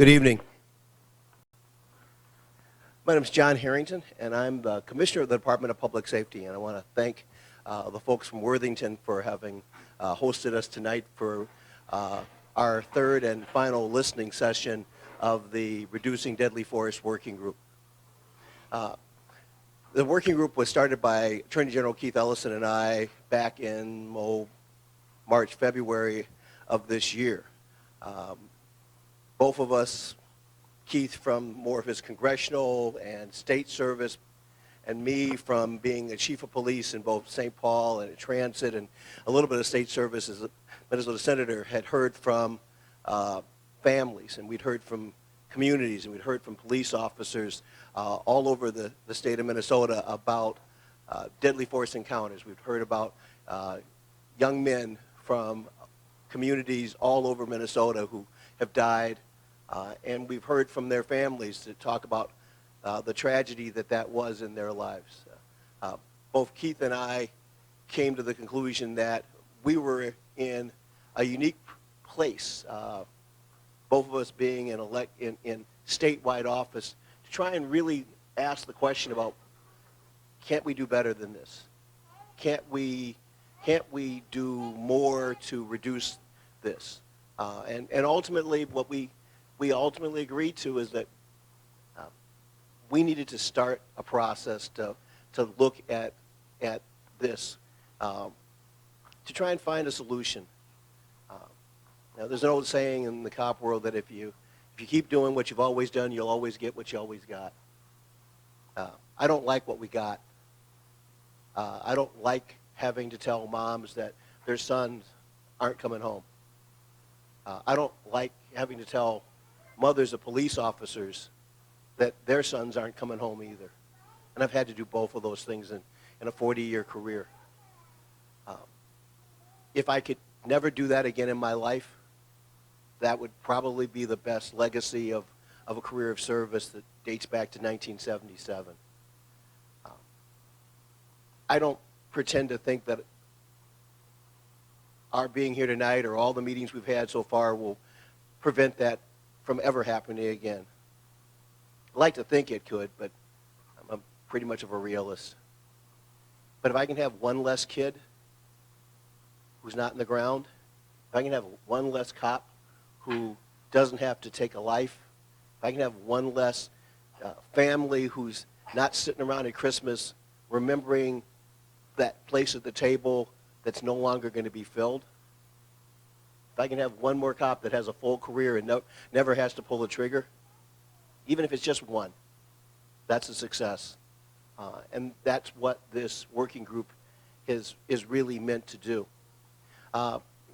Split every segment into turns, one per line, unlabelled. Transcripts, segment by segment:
Good evening. My name is John Harrington, and I'm the Commissioner of the Department of Public Safety, and I want to thank the folks from Worthington for having hosted us tonight for our third and final listening session of the Reducing Deadly Force Working Group. The working group was started by Attorney General Keith Ellison and I back in March, February of this year. Both of us, Keith from more of his congressional and state service, and me from being a chief of police in both St. Paul and transit and a little bit of state service as a Minnesota senator, had heard from families, and we'd heard from communities, and we'd heard from police officers all over the state of Minnesota about deadly force encounters. We've heard about young men from communities all over Minnesota who have died, and we've heard from their families to talk about the tragedy that was in their lives. Both Keith and I came to the conclusion that we were in a unique place, both of us being in statewide office, to try and really ask the question about, can't we do better than this? Can't we do more to reduce this? And ultimately, what we ultimately agreed to is that we needed to start a process to look at this, to try and find a solution. Now, there's an old saying in the cop world that if you keep doing what you've always done, you'll always get what you always got. I don't like what we got. I don't like having to tell moms that their sons aren't coming home. I don't like having to tell mothers of police officers that their sons aren't coming home either. And I've had to do both of those things in a 40-year career. If I could never do that again in my life, that would probably be the best legacy of a career of service that dates back to 1977. I don't pretend to think that our being here tonight or all the meetings we've had so far will prevent that from ever happening again. I'd like to think it could, but I'm pretty much of a realist. But if I can have one less kid who's not in the ground, if I can have one less cop who doesn't have to take a life, if I can have one less family who's not sitting around at Christmas remembering that place at the table that's no longer going to be filled, if I can have one more cop that has a full career and never has to pull a trigger, even if it's just one, that's a success. And that's what this working group is really meant to do.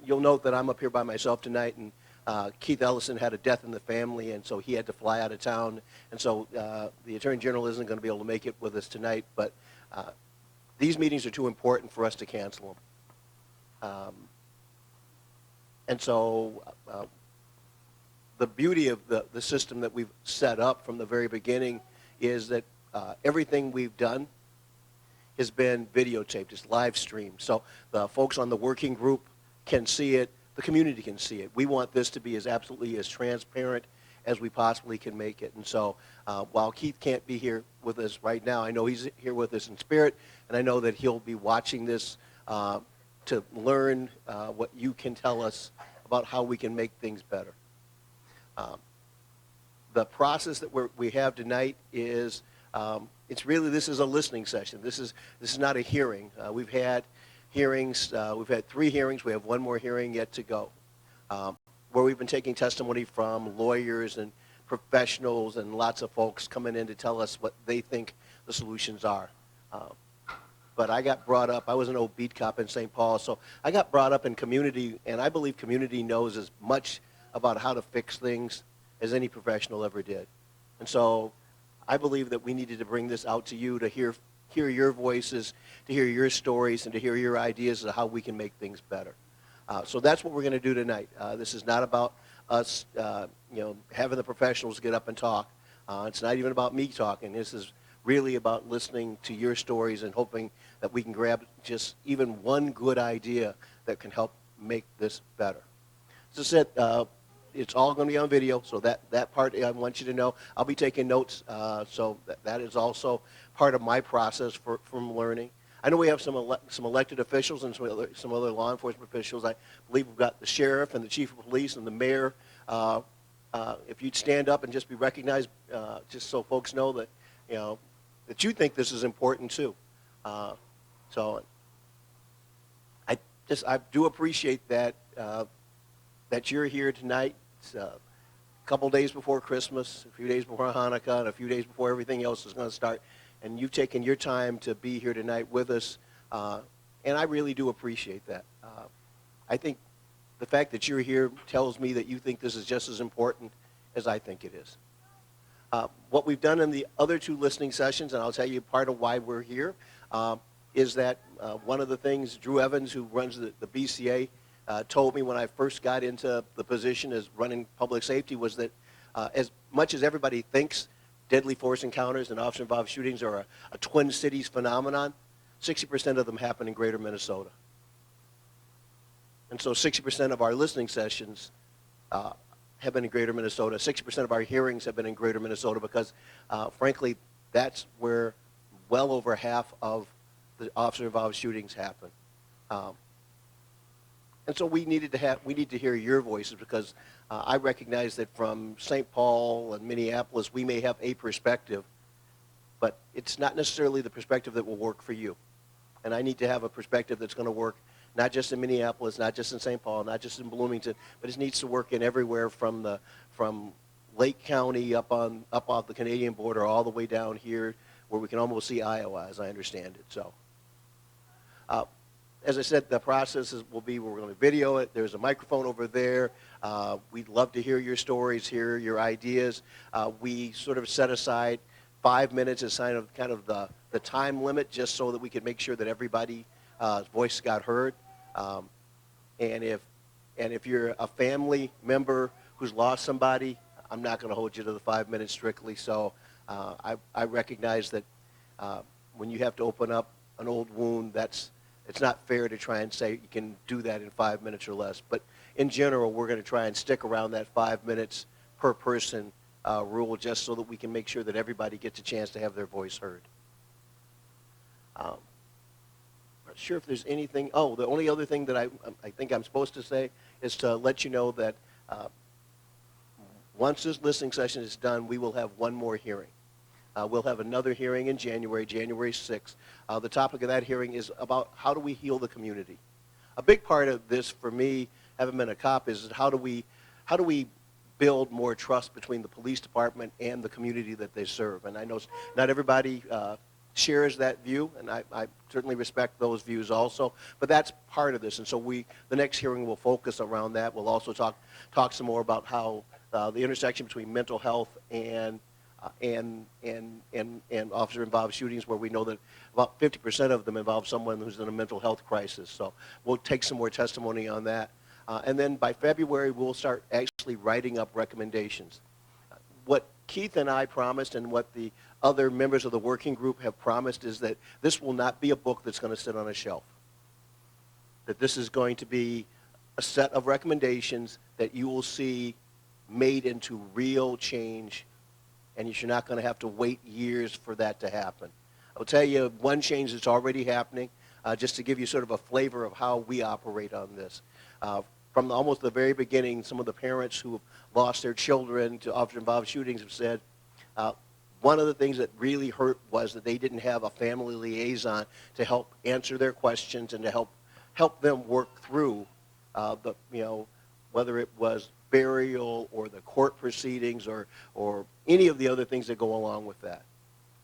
You'll note that I'm up here by myself tonight, and Keith Ellison had a death in the family, and so he had to fly out of town. And so the Attorney General isn't going to be able to make it with us tonight, but these meetings are too important for us to cancel them. And so the beauty of the system that we've set up from the very beginning is that everything we've done has been videotaped, it's live streamed. So the folks on the working group can see it, the community can see it. We want this to be absolutely as transparent as we possibly can make it. And so while Keith can't be here with us right now, I know he's here with us in spirit, and I know that he'll be watching this to learn what you can tell us about how we can make things better. The process that we have tonight is, this is a listening session. This is not a hearing. We've had hearings. We've had 3 hearings. We have one more hearing yet to go, where we've been taking testimony from lawyers and professionals and lots of folks coming in to tell us what they think the solutions are. But I got brought up, I was an old beat cop in St. Paul, so I got brought up in community, and I believe community knows as much about how to fix things as any professional ever did. And so I believe that we needed to bring this out to you to hear your voices, to hear your stories, and to hear your ideas of how we can make things better. So that's what we're going to do tonight. This is not about us having the professionals get up and talk. It's not even about me talking. This is really about listening to your stories and hoping that we can grab just even one good idea that can help make this better. As I said, it's all going to be on video, so that part I want you to know. I'll be taking notes, so that is also part of my process from learning. I know we have some elected officials and some other law enforcement officials. I believe we've got the sheriff and the chief of police and the mayor. If you'd stand up and just be recognized, just so folks know that that you think this is important too. So I do appreciate that that you're here tonight. It's a couple days before Christmas, a few days before Hanukkah, and a few days before everything else is going to start. And you've taken your time to be here tonight with us, and I really do appreciate that. I think the fact that you're here tells me that you think this is just as important as I think it is. What we've done in the other two listening sessions, and I'll tell you part of why we're here, is that one of the things Drew Evans, who runs the BCA, told me when I first got into the position as running public safety was that as much as everybody thinks deadly force encounters and officer-involved shootings are a Twin Cities phenomenon, 60% of them happen in greater Minnesota. And so 60% of our listening sessions have been in greater Minnesota. 60% of our hearings have been in greater Minnesota because, frankly, that's where well over half of the officer-involved shootings happen. And so we need to hear your voices because I recognize that from St. Paul and Minneapolis, we may have a perspective, but it's not necessarily the perspective that will work for you. And I need to have a perspective that's going to work not just in Minneapolis, not just in St. Paul, not just in Bloomington, but it needs to work in everywhere from Lake County up off the Canadian border all the way down here where we can almost see Iowa, as I understand it. So. As I said, the process will be we're going to video it. There's a microphone over there. We'd love to hear your stories, hear your ideas. We sort of set aside 5 minutes as kind of the time limit just so that we could make sure that everybody's voice got heard. And if you're a family member who's lost somebody, I'm not going to hold you to the 5 minutes strictly. So I recognize that when you have to open up an old wound, it's not fair to try and say you can do that in 5 minutes or less. But in general, we're going to try and stick around that 5 minutes per person rule just so that we can make sure that everybody gets a chance to have their voice heard. Not sure if there's anything. Oh, the only other thing that I think I'm supposed to say is to let you know that once this listening session is done, we will have one more hearing. We'll have another hearing in January 6th. The topic of that hearing is about how do we heal the community. A big part of this for me, having been a cop, is how do we build more trust between the police department and the community that they serve. And I know not everybody shares that view, and I certainly respect those views also. But that's part of this, and so the next hearing will focus around that. We'll also talk some more about how the intersection between mental health and officer-involved shootings, where we know that about 50% of them involve someone who's in a mental health crisis. So we'll take some more testimony on that. And then by February, we'll start actually writing up recommendations. What Keith and I promised and what the other members of the working group have promised is that this will not be a book that's going to sit on a shelf. That this is going to be a set of recommendations that you will see made into real change, and you're not going to have to wait years for that to happen. I'll tell you one change that's already happening, just to give you sort of a flavor of how we operate on this. From almost the very beginning, some of the parents who have lost their children to officer-involved shootings have said one of the things that really hurt was that they didn't have a family liaison to help answer their questions and to help them work through whether it was burial or the court proceedings or any of the other things that go along with that.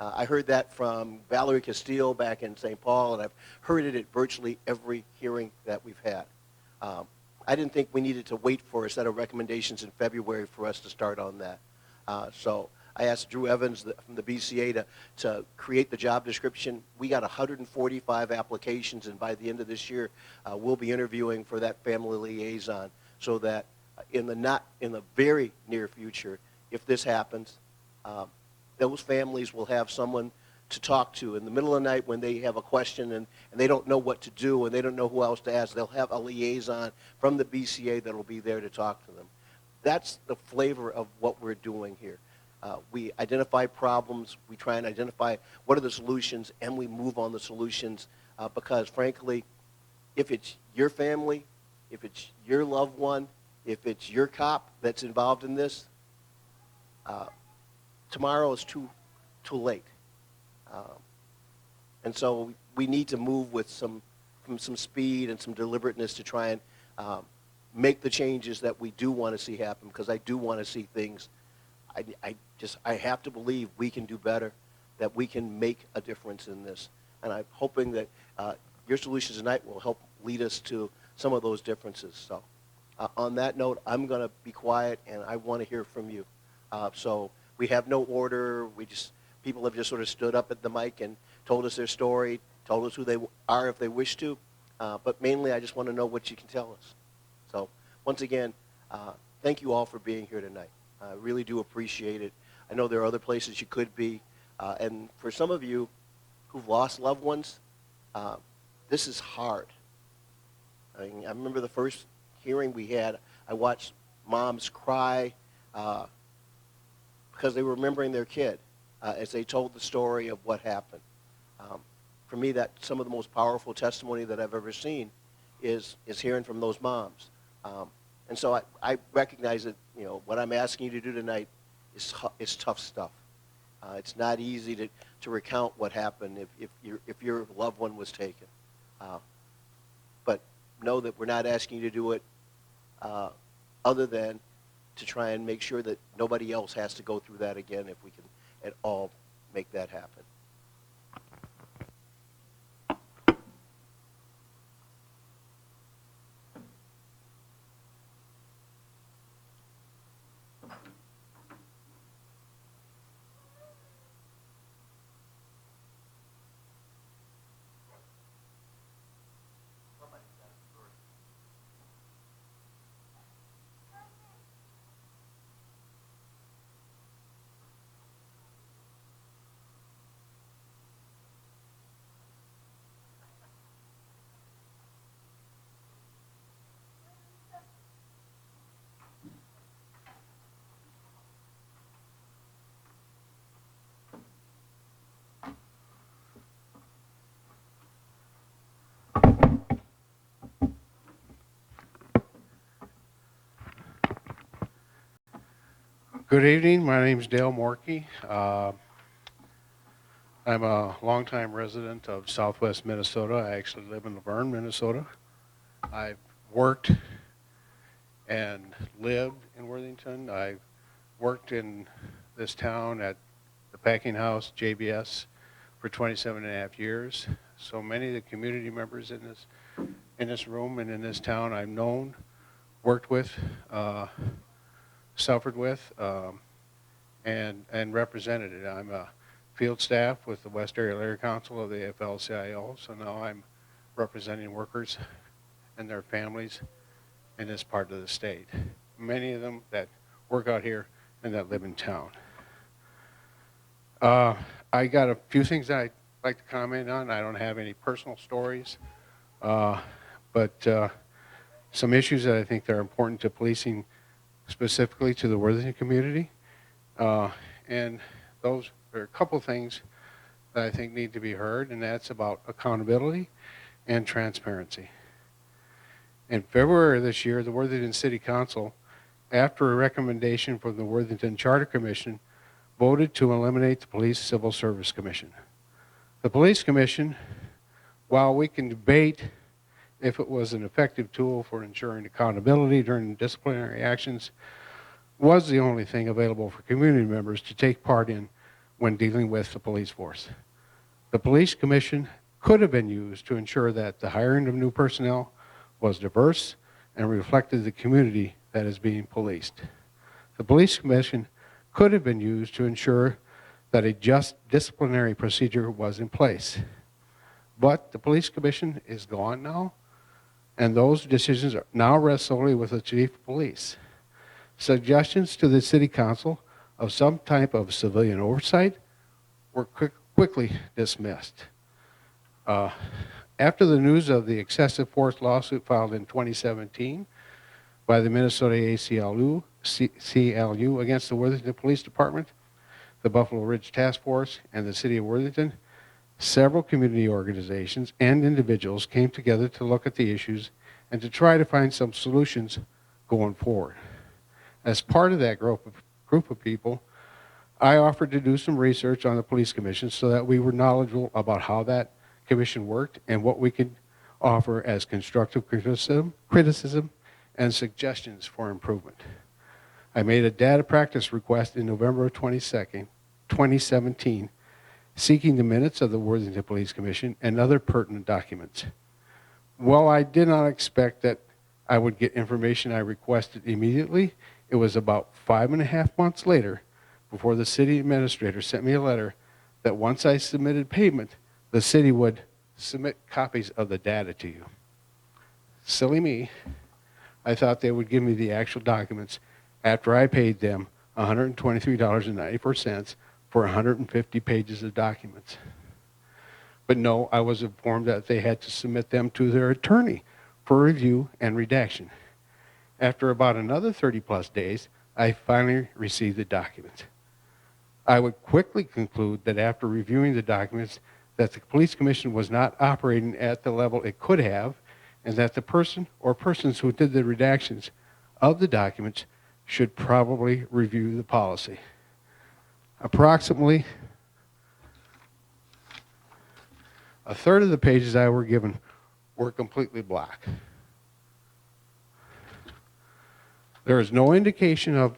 I heard that from Valerie Castile back in St. Paul, and I've heard it at virtually every hearing that we've had. I didn't think we needed to wait for a set of recommendations in February for us to start on that. So I asked Drew Evans from the BCA to create the job description. We got 145 applications, and by the end of this year, we'll be interviewing for that family liaison so that in the very near future, if this happens, those families will have someone to talk to in the middle of the night when they have a question and they don't know what to do and they don't know who else to ask. They'll have a liaison from the BCA that will be there to talk to them. that's the flavor of what we're doing here. We identify problems, we try and identify what are the solutions, and we move on the solutions because, frankly, if it's your family, if it's your loved one, if it's your cop that's involved in this, tomorrow is too late. And so we need to move with some speed and some deliberateness to try and make the changes that we do want to see happen, because I do want to see things. I have to believe we can do better, that we can make a difference in this. And I'm hoping that your solutions tonight will help lead us to some of those differences. So on that note, I'm going to be quiet, and I want to hear from you. So we have no order. People have just sort of stood up at the mic and told us their story, told us who they are if they wish to. But mainly, I just want to know what you can tell us. So once again, thank you all for being here tonight. I really do appreciate it. I know there are other places you could be. And for some of you who've lost loved ones, this is hard. I mean, I remember the first hearing we had, I watched moms cry because they were remembering their kid as they told the story of what happened. For me, that's some of the most powerful testimony that I've ever seen is hearing from those moms. And so I recognize that, what I'm asking you to do tonight is tough stuff. It's not easy to recount what happened if your loved one was taken. But know that we're not asking you to do it other than to try and make sure that nobody else has to go through that again, if we can at all make that happen.
Good evening. My name is Dale Morkey. I'm a longtime resident of Southwest Minnesota. I actually live in Laverne, Minnesota. I've worked and lived in Worthington. I've worked in this town at the packing house, JBS, for 27 and a half years. So many of the community members in this room and in this town I've known, worked with, suffered with, and represented it. I'm a field staff with the West Area Council of the AFL-CIO, so now I'm representing workers and their families in this part of the state. Many of them that work out here and that live in town. I got a few things that I'd like to comment on. I don't have any personal stories, but some issues that I think that are important to policing, specifically to the Worthington community. And those are a couple things that I think need to be heard, and that's about accountability and transparency. In February of this year, the Worthington City Council, after a recommendation from the Worthington Charter Commission, voted to eliminate the Police Civil Service Commission. The Police Commission, while we can debate if it was an effective tool for ensuring accountability during disciplinary actions, was the only thing available for community members to take part in when dealing with the police force. The Police Commission could have been used to ensure that the hiring of new personnel was diverse and reflected the community that is being policed. The Police Commission could have been used to ensure that a just disciplinary procedure was in place. But the Police Commission is gone now, and those decisions now rest solely with the Chief of Police. Suggestions to the City Council of some type of civilian oversight were quickly dismissed. After the news of the excessive force lawsuit filed in 2017 by the Minnesota ACLU, ACLU against the Worthington Police Department, the Buffalo Ridge Task Force, and the City of Worthington, several community organizations and individuals came together to look at the issues and to try to find some solutions going forward. As part of that group of people, I offered to do some research on the police commission so that we were knowledgeable about how that commission worked and what we could offer as constructive criticism and suggestions for improvement. I made a data practice request in November of 2017, seeking the minutes of the Worthington Police Commission and other pertinent documents. While I did not expect that I would get information I requested immediately, it was about 5.5 months later before the city administrator sent me a letter that once I submitted payment, the city would submit copies of the data to you. Silly me, I thought they would give me the actual documents after I paid them $123.94 for 150 pages of documents. But no, I was informed that they had to submit them to their attorney for review and redaction. After about another 30+ days, I finally received the documents. I would quickly conclude that after reviewing the documents, that the police commission was not operating at the level it could have, and that the person or persons who did the redactions of the documents should probably review the policy. Approximately a third of the pages I were given were completely black. There is no indication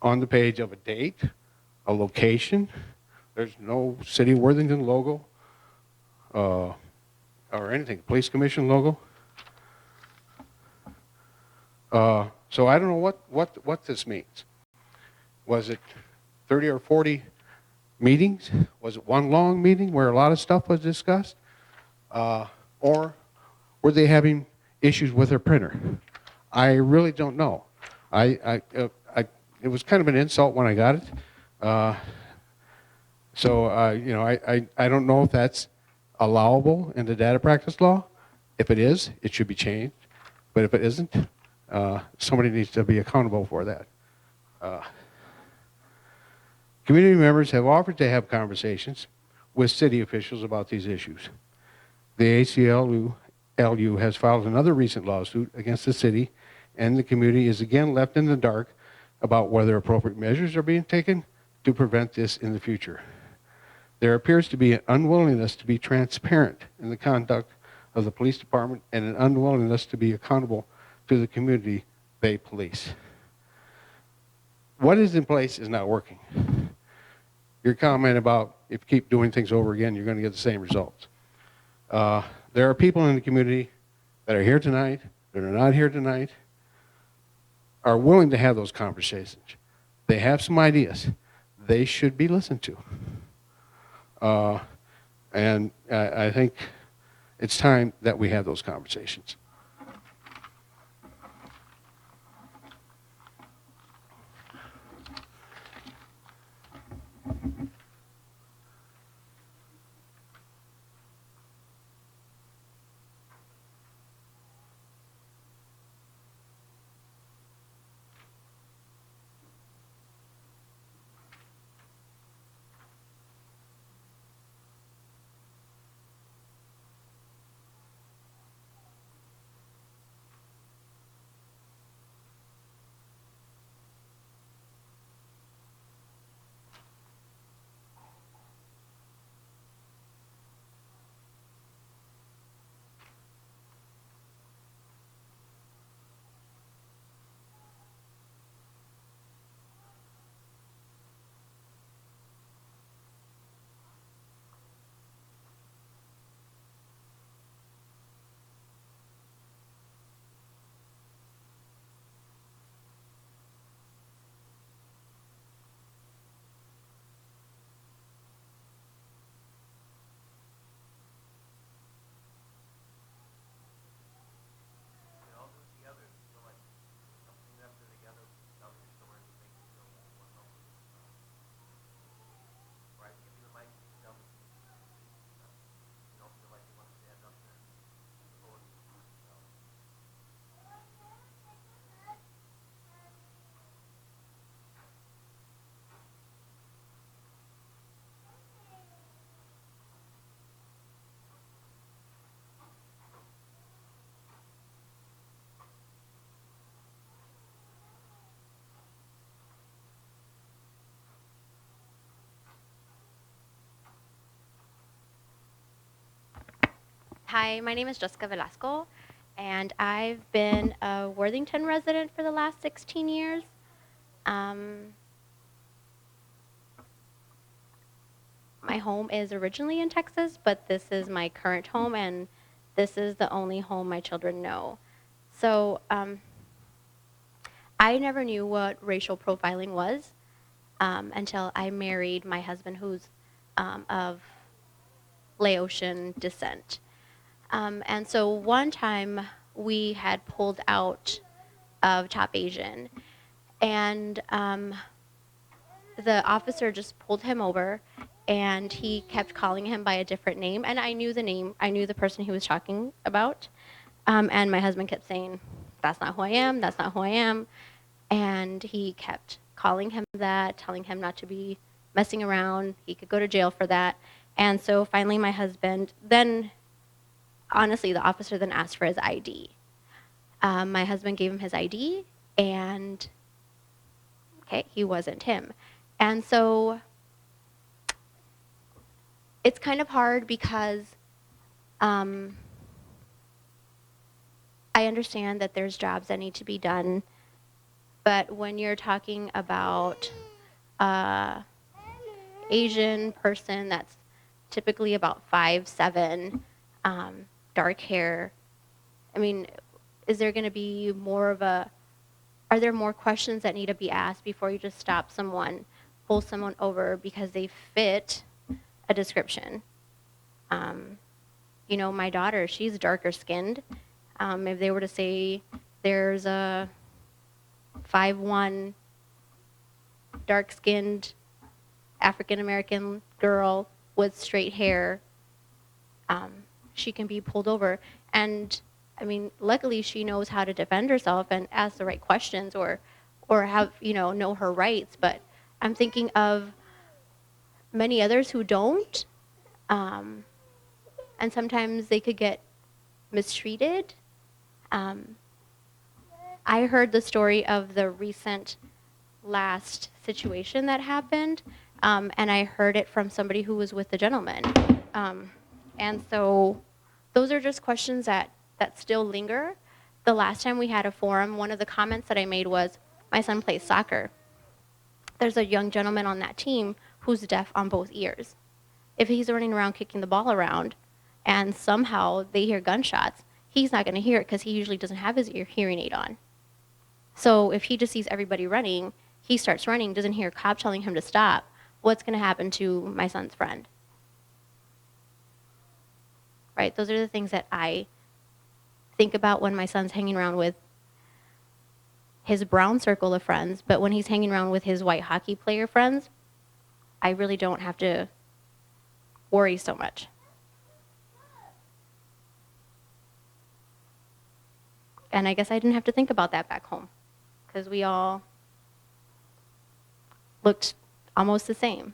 on the page of a date, a location. There's no City of Worthington logo or anything, police commission logo. So I don't know what this means. Was it 30 or 40 meetings? Was it one long meeting where a lot of stuff was discussed? Or were they having issues with their printer? I really don't know. It was kind of an insult when I got it. I don't know if that's allowable in the data practice law. If it is, it should be changed. But if it isn't, somebody needs to be accountable for that. Community members have offered to have conversations with city officials about these issues. The ACLU has filed another recent lawsuit against the city, and the community is again left in the dark about whether appropriate measures are being taken to prevent this in the future. There appears to be an unwillingness to be transparent in the conduct of the police department and an unwillingness to be accountable to the community they police. What is in place is not working. Your comment about if you keep doing things over again, you're going to get the same results. There are people in the community that are here tonight, that are not here tonight, are willing to have those conversations. They have some ideas. They should be listened to. And I think it's time that we have those conversations.
Hi, my name is Jessica Velasco, and I've been a Worthington resident for the last 16 years. Um, my home is originally in Texas, but this is my current home, and this is the only home my children know. So I never knew what racial profiling was until I married my husband, who's of Laotian descent. And so one time we had pulled out of Top Asian, and the officer just pulled him over, and he kept calling him by a different name. And I knew the name, I knew the person he was talking about. And my husband kept saying, "That's not who I am, that's not who I am." And he kept calling him that, telling him not to be messing around. He could go to jail for that. And so finally my husband, then honestly, the officer then asked for his ID. My husband gave him his ID, and okay, he wasn't him. And so it's kind of hard because I understand that there's jobs that need to be done, but when you're talking about Asian person that's typically about 5'7", dark hair, I mean, is there going to be more of a, are there more questions that need to be asked before you just stop someone, pull someone over because they fit a description? You know, my daughter, she's darker skinned. If they were to say there's a 5'1", dark skinned African American girl with straight hair, she can be pulled over. And I mean, luckily she knows how to defend herself and ask the right questions, or have, you know her rights. But I'm thinking of many others who don't, and sometimes they could get mistreated. I heard the story of the recent last situation that happened, and I heard it from somebody who was with the gentleman. And so those are just questions that still linger. The last time we had a forum, one of the comments that I made was, my son plays soccer. There's a young gentleman on that team who's deaf on both ears. If he's running around kicking the ball around and somehow they hear gunshots, he's not going to hear it because he usually doesn't have his hearing aid on. So if he just sees everybody running, he starts running, doesn't hear a cop telling him to stop, what's going to happen to my son's friend? Right? Those are the things that I think about when my son's hanging around with his brown circle of friends, but when he's hanging around with his white hockey player friends, I really don't have to worry so much. And I guess I didn't have to think about that back home, because we all looked almost the same.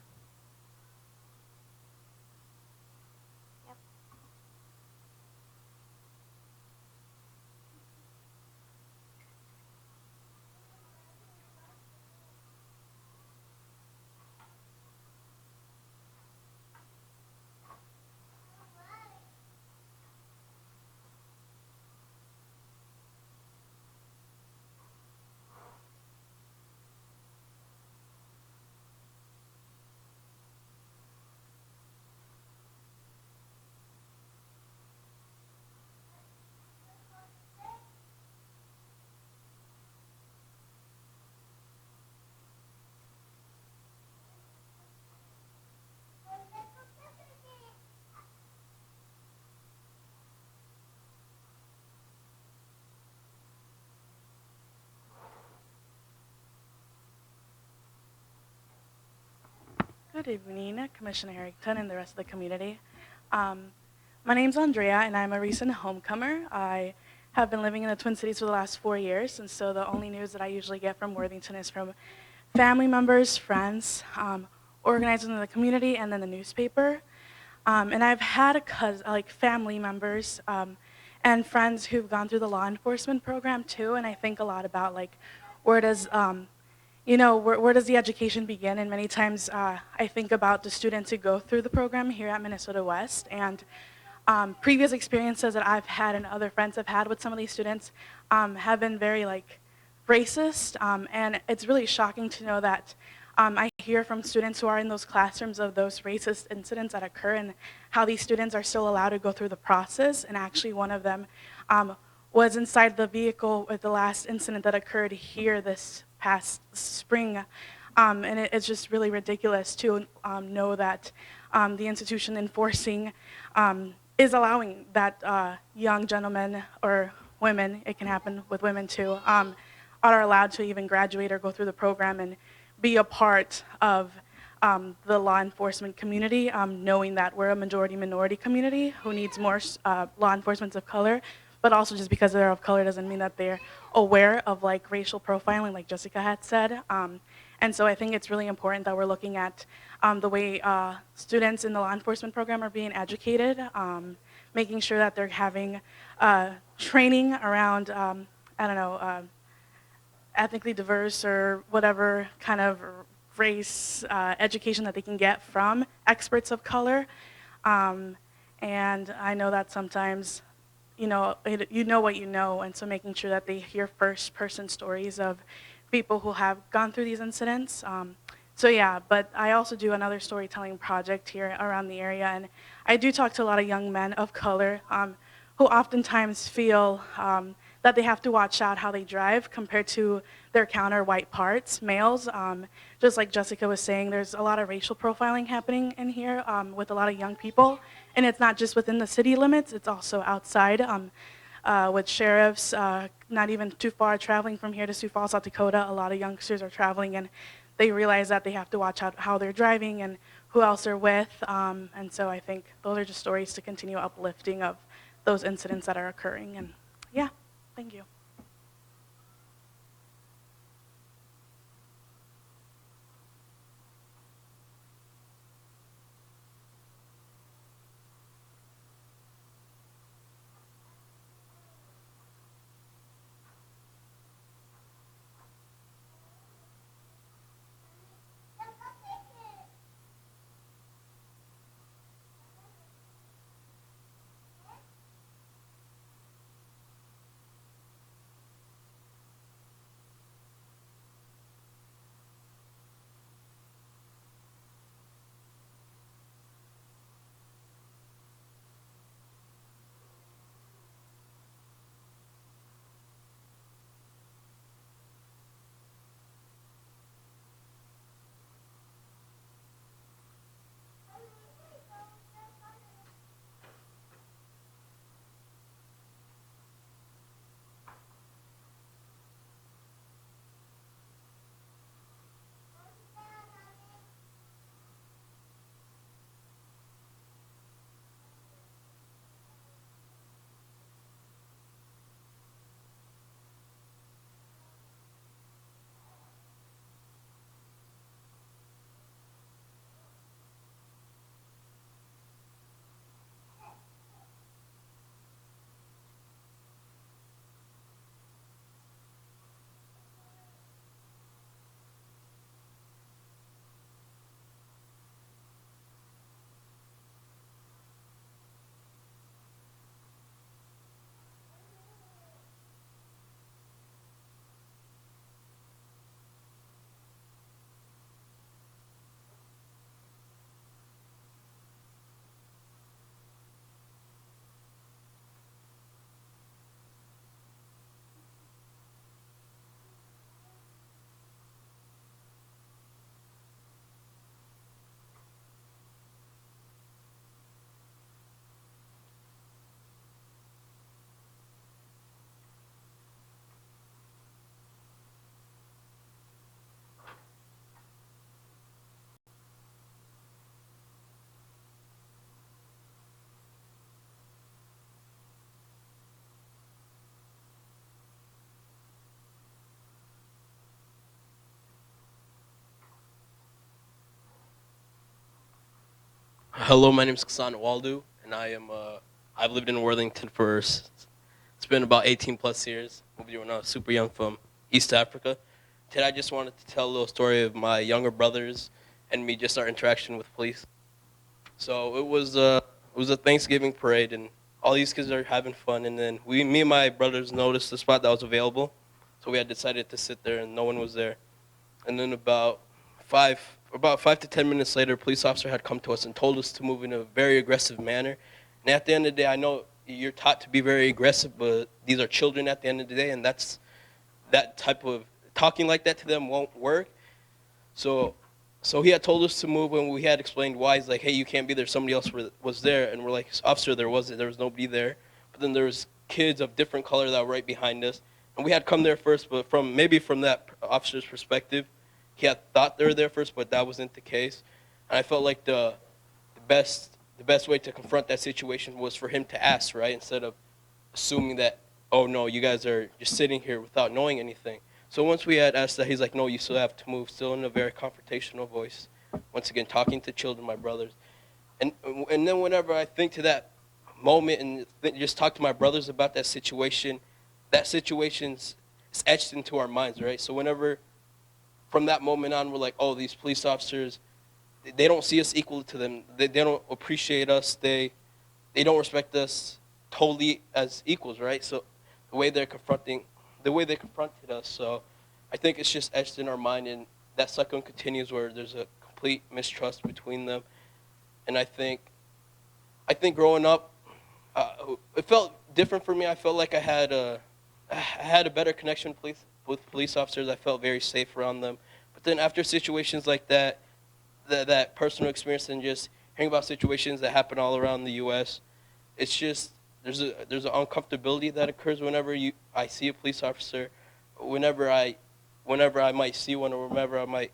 Good evening, Commissioner Harrington and the rest of the community. My name's Andrea, and I'm a recent homecomer. I have been living in the Twin Cities for the last 4 years, and so the only news that I usually get from Worthington is from family members, friends, organizers in the community, and then the newspaper. And I've had family members and friends who've gone through the law enforcement program too, and I think a lot about where does where does the education begin? And many times I think about the students who go through the program here at Minnesota West, and previous experiences that I've had and other friends have had with some of these students have been very like racist, and it's really shocking to know that I hear from students who are in those classrooms of those racist incidents that occur and how these students are still allowed to go through the process. And actually one of them was inside the vehicle with the last incident that occurred here this past spring. And it's just really ridiculous to know that the institution enforcing is allowing that young gentlemen or women, it can happen with women too, are allowed to even graduate or go through the program and be a part of the law enforcement community, knowing that we're a majority minority community who needs more law enforcement of color, but also just because they're of color doesn't mean that they're aware of like racial profiling, like Jessica had said. And so I think it's really important that we're looking at the way students in the law enforcement program are being educated, making sure that they're having training around, I don't know, ethnically diverse or whatever kind of race education that they can get from experts of color. And I know that sometimes, you know what you know, and so making sure that they hear first-person stories of people who have gone through these incidents. So yeah, but I also do another storytelling project here around the area, and I do talk to a lot of young men of color who oftentimes feel that they have to watch out how they drive compared to their counter white parts, males. Just like Jessica was saying, there's a lot of racial profiling happening in here with a lot of young people. And it's not just within the city limits, it's also outside with sheriffs, not even too far traveling from here to Sioux Falls, South Dakota. A lot of youngsters are traveling and they realize that they have to watch out how they're driving and who else they're with. And so I think those are just stories to continue uplifting of those incidents that are occurring. And yeah. Thank you.
Hello, my name is Cecilia Amadou, and I've lived in Worthington for it's been about 18 plus years. Moved here when I was super young from East Africa. Today I just wanted to tell a little story of my younger brothers and me, just our interaction with police. So it was it was a Thanksgiving parade, and all these kids are having fun. And then me and my brothers noticed the spot that was available, so we had decided to sit there, and no one was there. And then about 5 to 10 minutes later, a police officer had come to us and told us to move in a very aggressive manner. And at the end of the day, I know you're taught to be very aggressive, but these are children at the end of the day, and that type of talking like that to them won't work. So he had told us to move, and we had explained why. He's like, hey, you can't be there. Somebody else was there. And we're like, officer, there was nobody there. But then there was kids of different color that were right behind us. And we had come there first, but from that officer's perspective, he had thought they were there first, but that wasn't the case. And I felt like the best way to confront that situation was for him to ask, right, instead of assuming that, oh, no, you guys are just sitting here without knowing anything. So once we had asked that, he's like, no, you still have to move, still in a very confrontational voice. Once again, talking to children, my brothers. And then whenever I think to that moment and just talk to my brothers about that situation's it's etched into our minds, right? So whenever, from that moment on, we're like, oh, these police officers, they don't see us equal to them. They don't appreciate us. They don't respect us totally as equals, right? So the way they confronted us. So I think it's just etched in our mind, and that cycle continues where there's a complete mistrust between them. And I think growing up, it felt different for me. I felt like I had a better connection with police officers. I felt very safe around them. But then after situations like that personal experience and just hearing about situations that happen all around the U.S., it's just there's an uncomfortability that occurs whenever I see a police officer, whenever I might see one, or whenever I might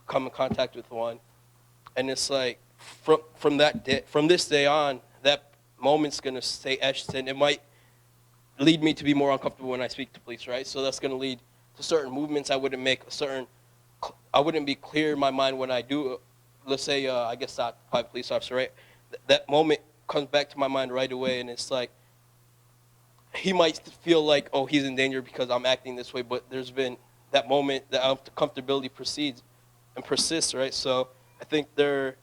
come in contact with one, and it's like from this day on, that moment's gonna stay etched, and it might lead me to be more uncomfortable when I speak to police, right? So that's gonna lead to certain movements I wouldn't make, I wouldn't be clear in my mind when I do, let's say I get stopped by a police officer, right? That moment comes back to my mind right away, and it's like, he might feel like, oh, he's in danger because I'm acting this way, but there's been that moment, that uncomfortability proceeds and persists, right? So I think there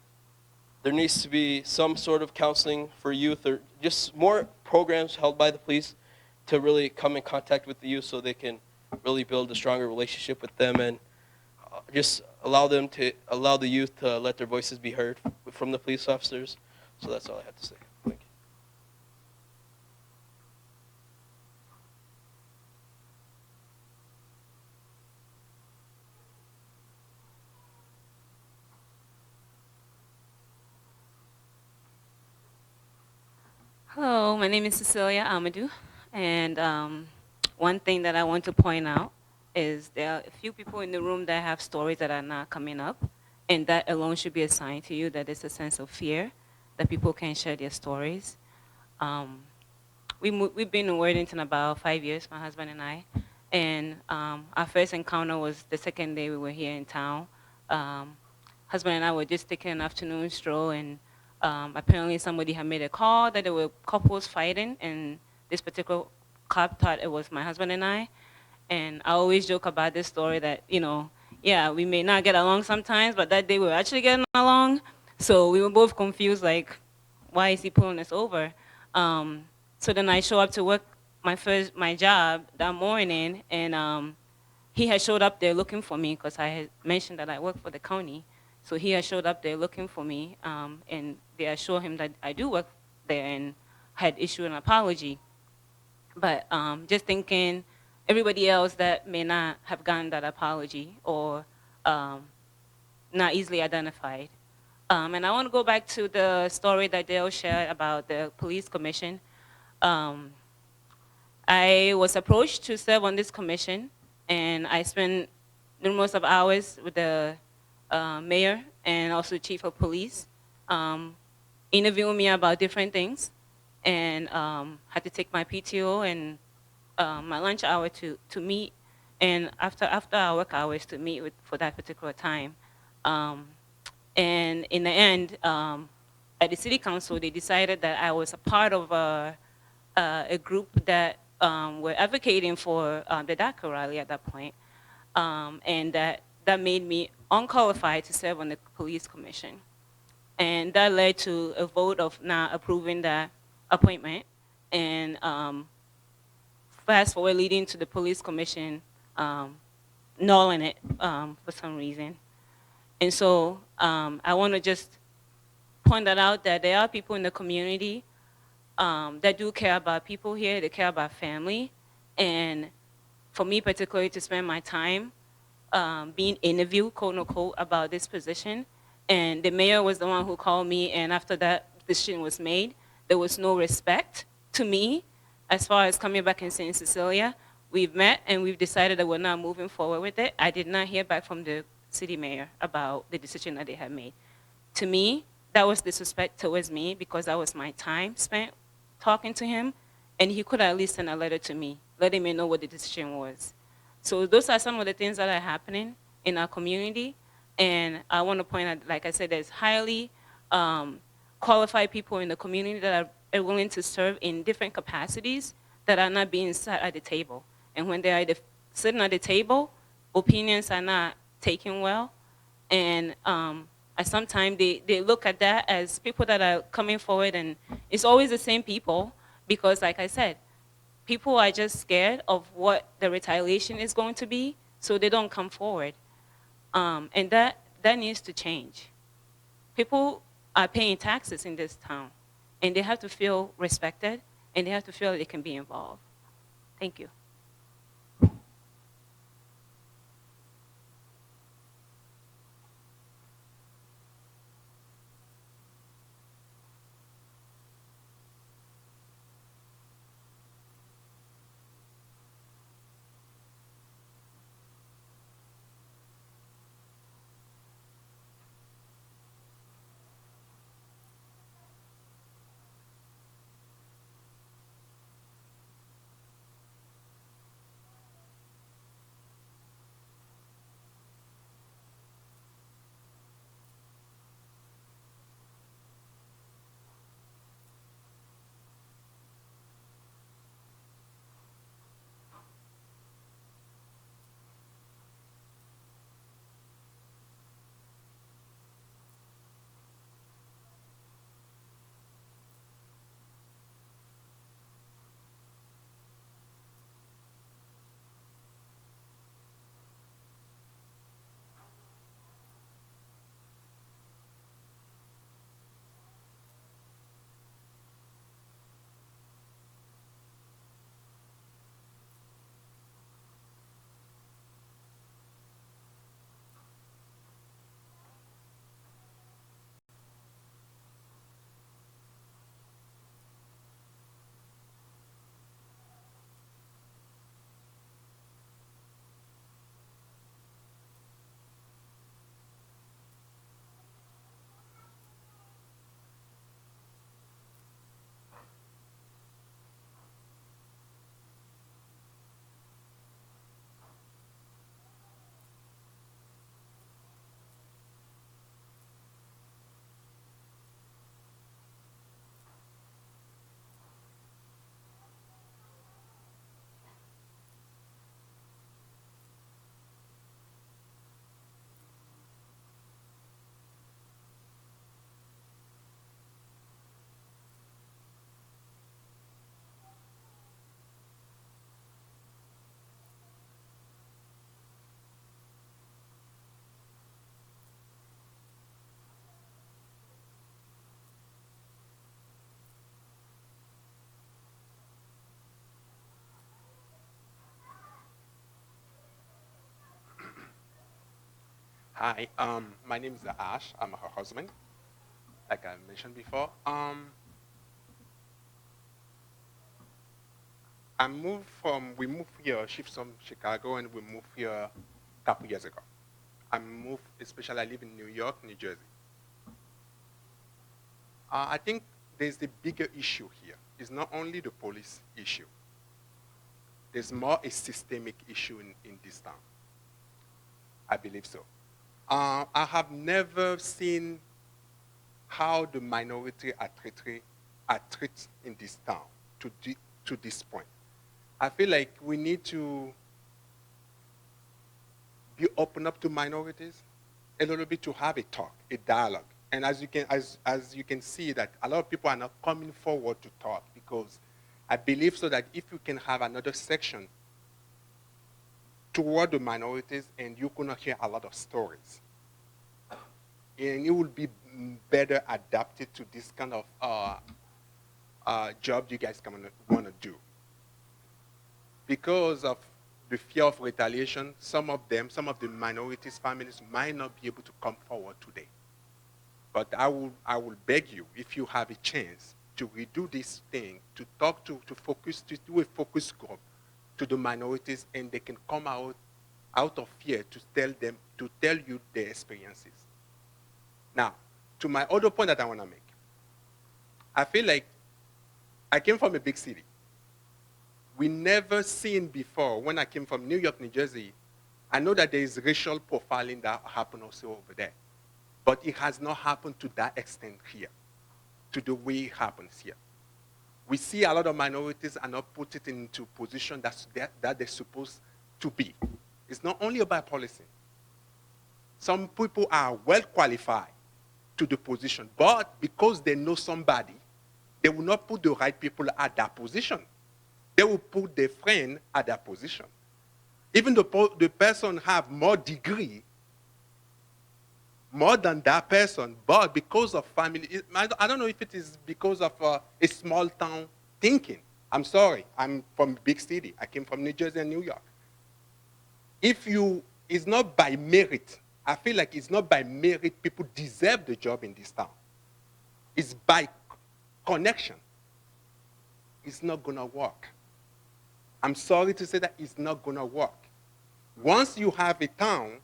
needs to be some sort of counseling for youth, or just more programs held by the police to really come in contact with the youth so they can really build a stronger relationship with them, and just allow the youth to let their voices be heard from the police officers. So that's all I have to say. Thank you.
Hello, my name is Cecilia Amadou, and one thing that I want to point out is there are a few people in the room that have stories that are not coming up, and that alone should be a sign to you that there's a sense of fear that people can't share their stories. We've been in Worthington about 5 years, my husband and I, and our first encounter was the second day we were here in town. Husband and I were just taking an afternoon stroll, and apparently somebody had made a call that there were couples fighting, and this particular cop thought it was my husband and I. And I always joke about this story that, yeah, we may not get along sometimes, but that day we were actually getting along. So we were both confused, like, why is he pulling us over? So then I show up to work my job that morning, and he had showed up there looking for me because I had mentioned that I work for the county. So he had showed up there looking for me, and they assured him that I do work there and had issued an apology. But just thinking, everybody else that may not have gotten that apology or not easily identified. And I want to go back to the story that Dale shared about the police commission. I was approached to serve on this commission, and I spent numerous of hours with the mayor and also chief of police interviewing me about different things, and had to take my PTO and my lunch hour to meet, and after our work hours to meet for that particular time. And in the end, at the city council, they decided that I was a part of a group that were advocating for the DACA rally at that point, and that made me unqualified to serve on the police commission. And that led to a vote of not approving that appointment. And fast forward leading to the police commission nulling it for some reason. And so I want to just point that out, that there are people in the community that do care about people here. They care about family. And for me particularly, to spend my time being interviewed, quote unquote, about this position. And the mayor was the one who called me, and after that decision was made, there was no respect to me as far as coming back and saying, Cecilia, we've met and we've decided that we're not moving forward with it. I did not hear back from the city mayor about the decision that they had made. To me, that was disrespect towards me, because that was my time spent talking to him, and he could at least send a letter to me, letting me know what the decision was. So those are some of the things that are happening in our community, and I want to point out, like I said, there's highly qualified people in the community that are willing to serve in different capacities that are not being sat at the table. And when they're sitting at the table, opinions are not taken well, and sometimes they look at that as people that are coming forward, and it's always the same people, because like I said, people are just scared of what the retaliation is going to be, so they don't come forward. And that needs to change. People are paying taxes in this town, and they have to feel respected, and they have to feel they can be involved. Thank you.
Hi, my name is Ash. I'm her husband, like I mentioned before. We moved here, shift from Chicago, and we moved here a couple years ago. Especially I live in New York, New Jersey. I think there's the bigger issue here. It's not only the police issue. There's more a systemic issue in this town. I believe so. I have never seen how the minority are treated in this town to this point. I feel like we need to be open up to minorities a little bit, to have a talk, a dialogue And as you can see that a lot of people are not coming forward to talk, because I believe so that if you can have another section toward the minorities, and you're gonna hear a lot of stories, and it will be better adapted to this kind of job you guys want to do. Because of the fear of retaliation, some of the minorities' families might not be able to come forward today. But I will beg you, if you have a chance, to redo this thing, to talk to do a focus group to the minorities, and they can come out of fear to tell you their experiences. Now, to my other point that I want to make, I feel like I came from a big city. We never seen before, when I came from New York, New Jersey, I know that there is racial profiling that happened also over there. But it has not happened to that extent here, to the way it happens here. We see a lot of minorities are not put it into position that they're supposed to be. It's not only about policy. Some people are well qualified to the position, but because they know somebody, they will not put the right people at that position. They will put their friend at that position. Even the person have more degree, more than that person, but because of family, I don't know if it is because of a small town thinking. I'm sorry, I'm from a big city. I came from New Jersey and New York. It's not by merit. I feel like it's not by merit people deserve the job in this town. It's by connection. It's not gonna work. I'm sorry to say that it's not gonna work. Once you have a town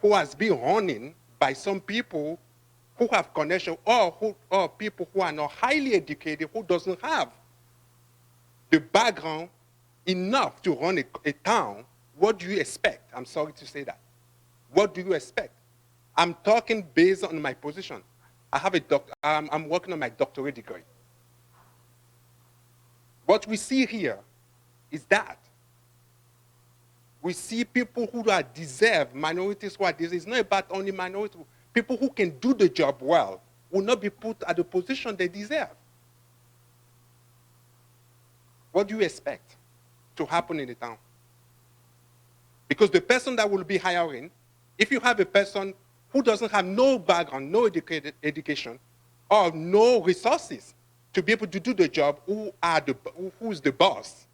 who has been running by some people who have connection, or people who are not highly educated, who doesn't have the background enough to run a town, what do you expect? I'm sorry to say that. What do you expect? I'm talking based on my position. I'm working on my doctorate degree. What we see here is that we see people who are deserved, minorities who are deserved. It's not about only minorities. People who can do the job well will not be put at the position they deserve. What do you expect to happen in the town? Because the person that will be hiring, if you have a person who doesn't have no background, no education, or no resources to be able to do the job, who's the boss?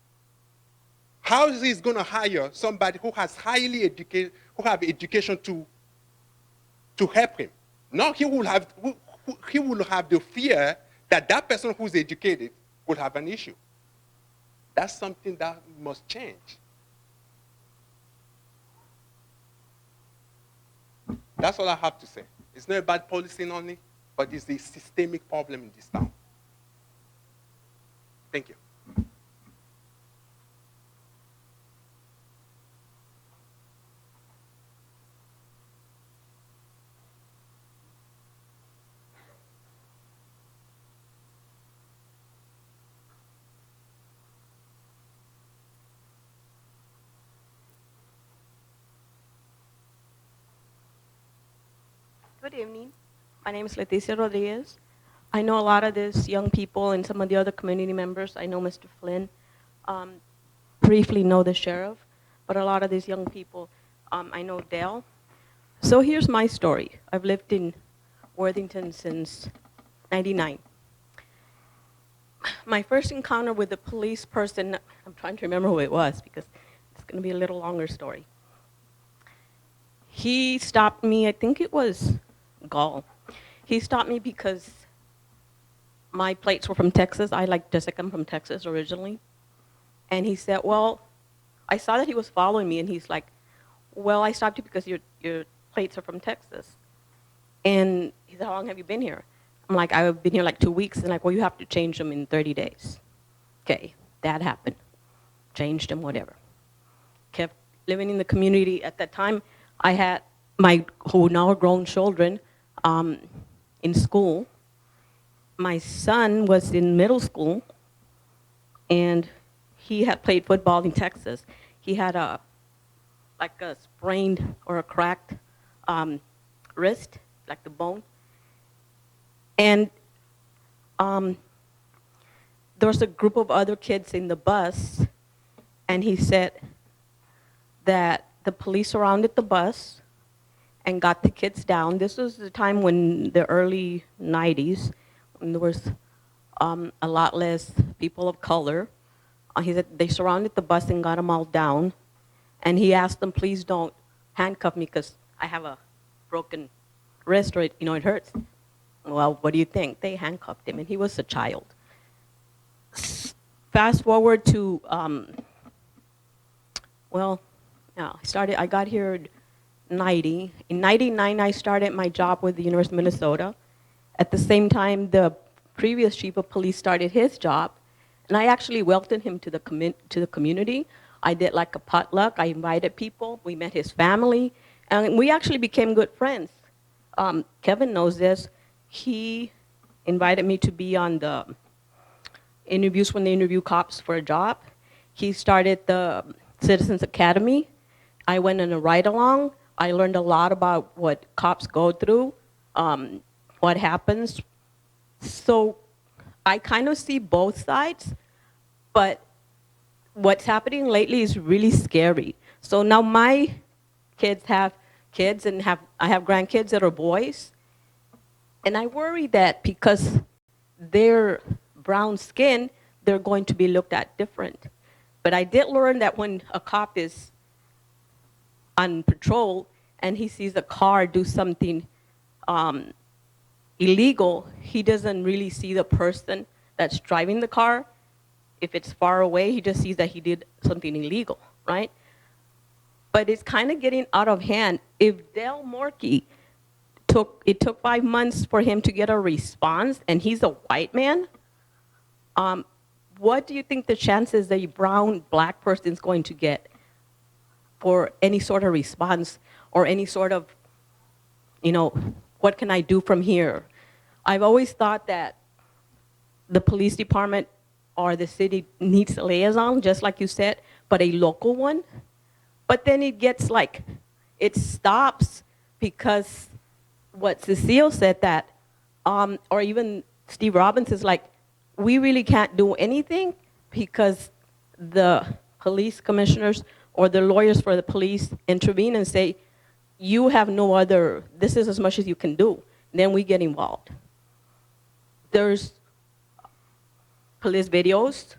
How is he going to hire somebody who has highly educated, who have education to help him? No, he will have the fear that that person who's educated will have an issue. That's something that must change. That's all I have to say. It's not about policing only, but it's a systemic problem in this town. Thank you.
Good evening. My name is Leticia Rodriguez. I know a lot of these young people and some of the other community members. I know Mr. Flynn, briefly know the sheriff, but a lot of these young people, I know Dale. So here's my story. I've lived in Worthington since '99. My first encounter with a police person, I'm trying to remember who it was because it's going to be a little longer story. He stopped me, I think it was Gall. He stopped me because my plates were from Texas. I, like Jessica, I'm from Texas originally. And he said, well, I saw that he was following me, and he's like, well, I stopped you because your plates are from Texas. And he said, how long have you been here? I'm like, I've been here like 2 weeks. And like, well, you have to change them in 30 days. Okay, that happened. Changed them, whatever. Kept living in the community. At that time, I had my who now grown children in school. My son was in middle school, and he had played football in Texas. He had a sprained or a cracked wrist, like the bone, And there was a group of other kids in the bus, and he said that the police surrounded the bus and got the kids down. This was the time when the early 90s, when there was a lot less people of color. He said they surrounded the bus and got them all down. And he asked them, please don't handcuff me because I have a broken wrist or it hurts. Well, what do you think? They handcuffed him, and he was a child. Fast forward to, I got here in 90. In 99, I started my job with the University of Minnesota. At the same time, the previous chief of police started his job, and I actually welcomed him to the community. I did like a potluck. I invited people. We met his family, and we actually became good friends. Kevin knows this. He invited me to be on the interviews when they interview cops for a job. He started the Citizens Academy. I went on a ride-along. I learned a lot about what cops go through, what happens. So I kind of see both sides, but what's happening lately is really scary. So now my kids have kids, and I have grandkids that are boys, and I worry that because they're brown skin, they're going to be looked at different. But I did learn that when a cop is on patrol and he sees a car do something illegal, he doesn't really see the person that's driving the car. If it's far away, he just sees that he did something illegal, right? But it's kind of getting out of hand. If Del Morkey it took 5 months for him to get a response, and he's a white man, what do you think the chances that a brown black person is going to get for any sort of response or any sort of, what can I do from here? I've always thought that the police department or the city needs a liaison, just like you said, but a local one. But then it gets like, it stops because what Cecile said that, or even Steve Robbins is like, we really can't do anything because the police commissioners or the lawyers for the police intervene and say, you have no other, this is as much as you can do. And then we get involved. There's police videos.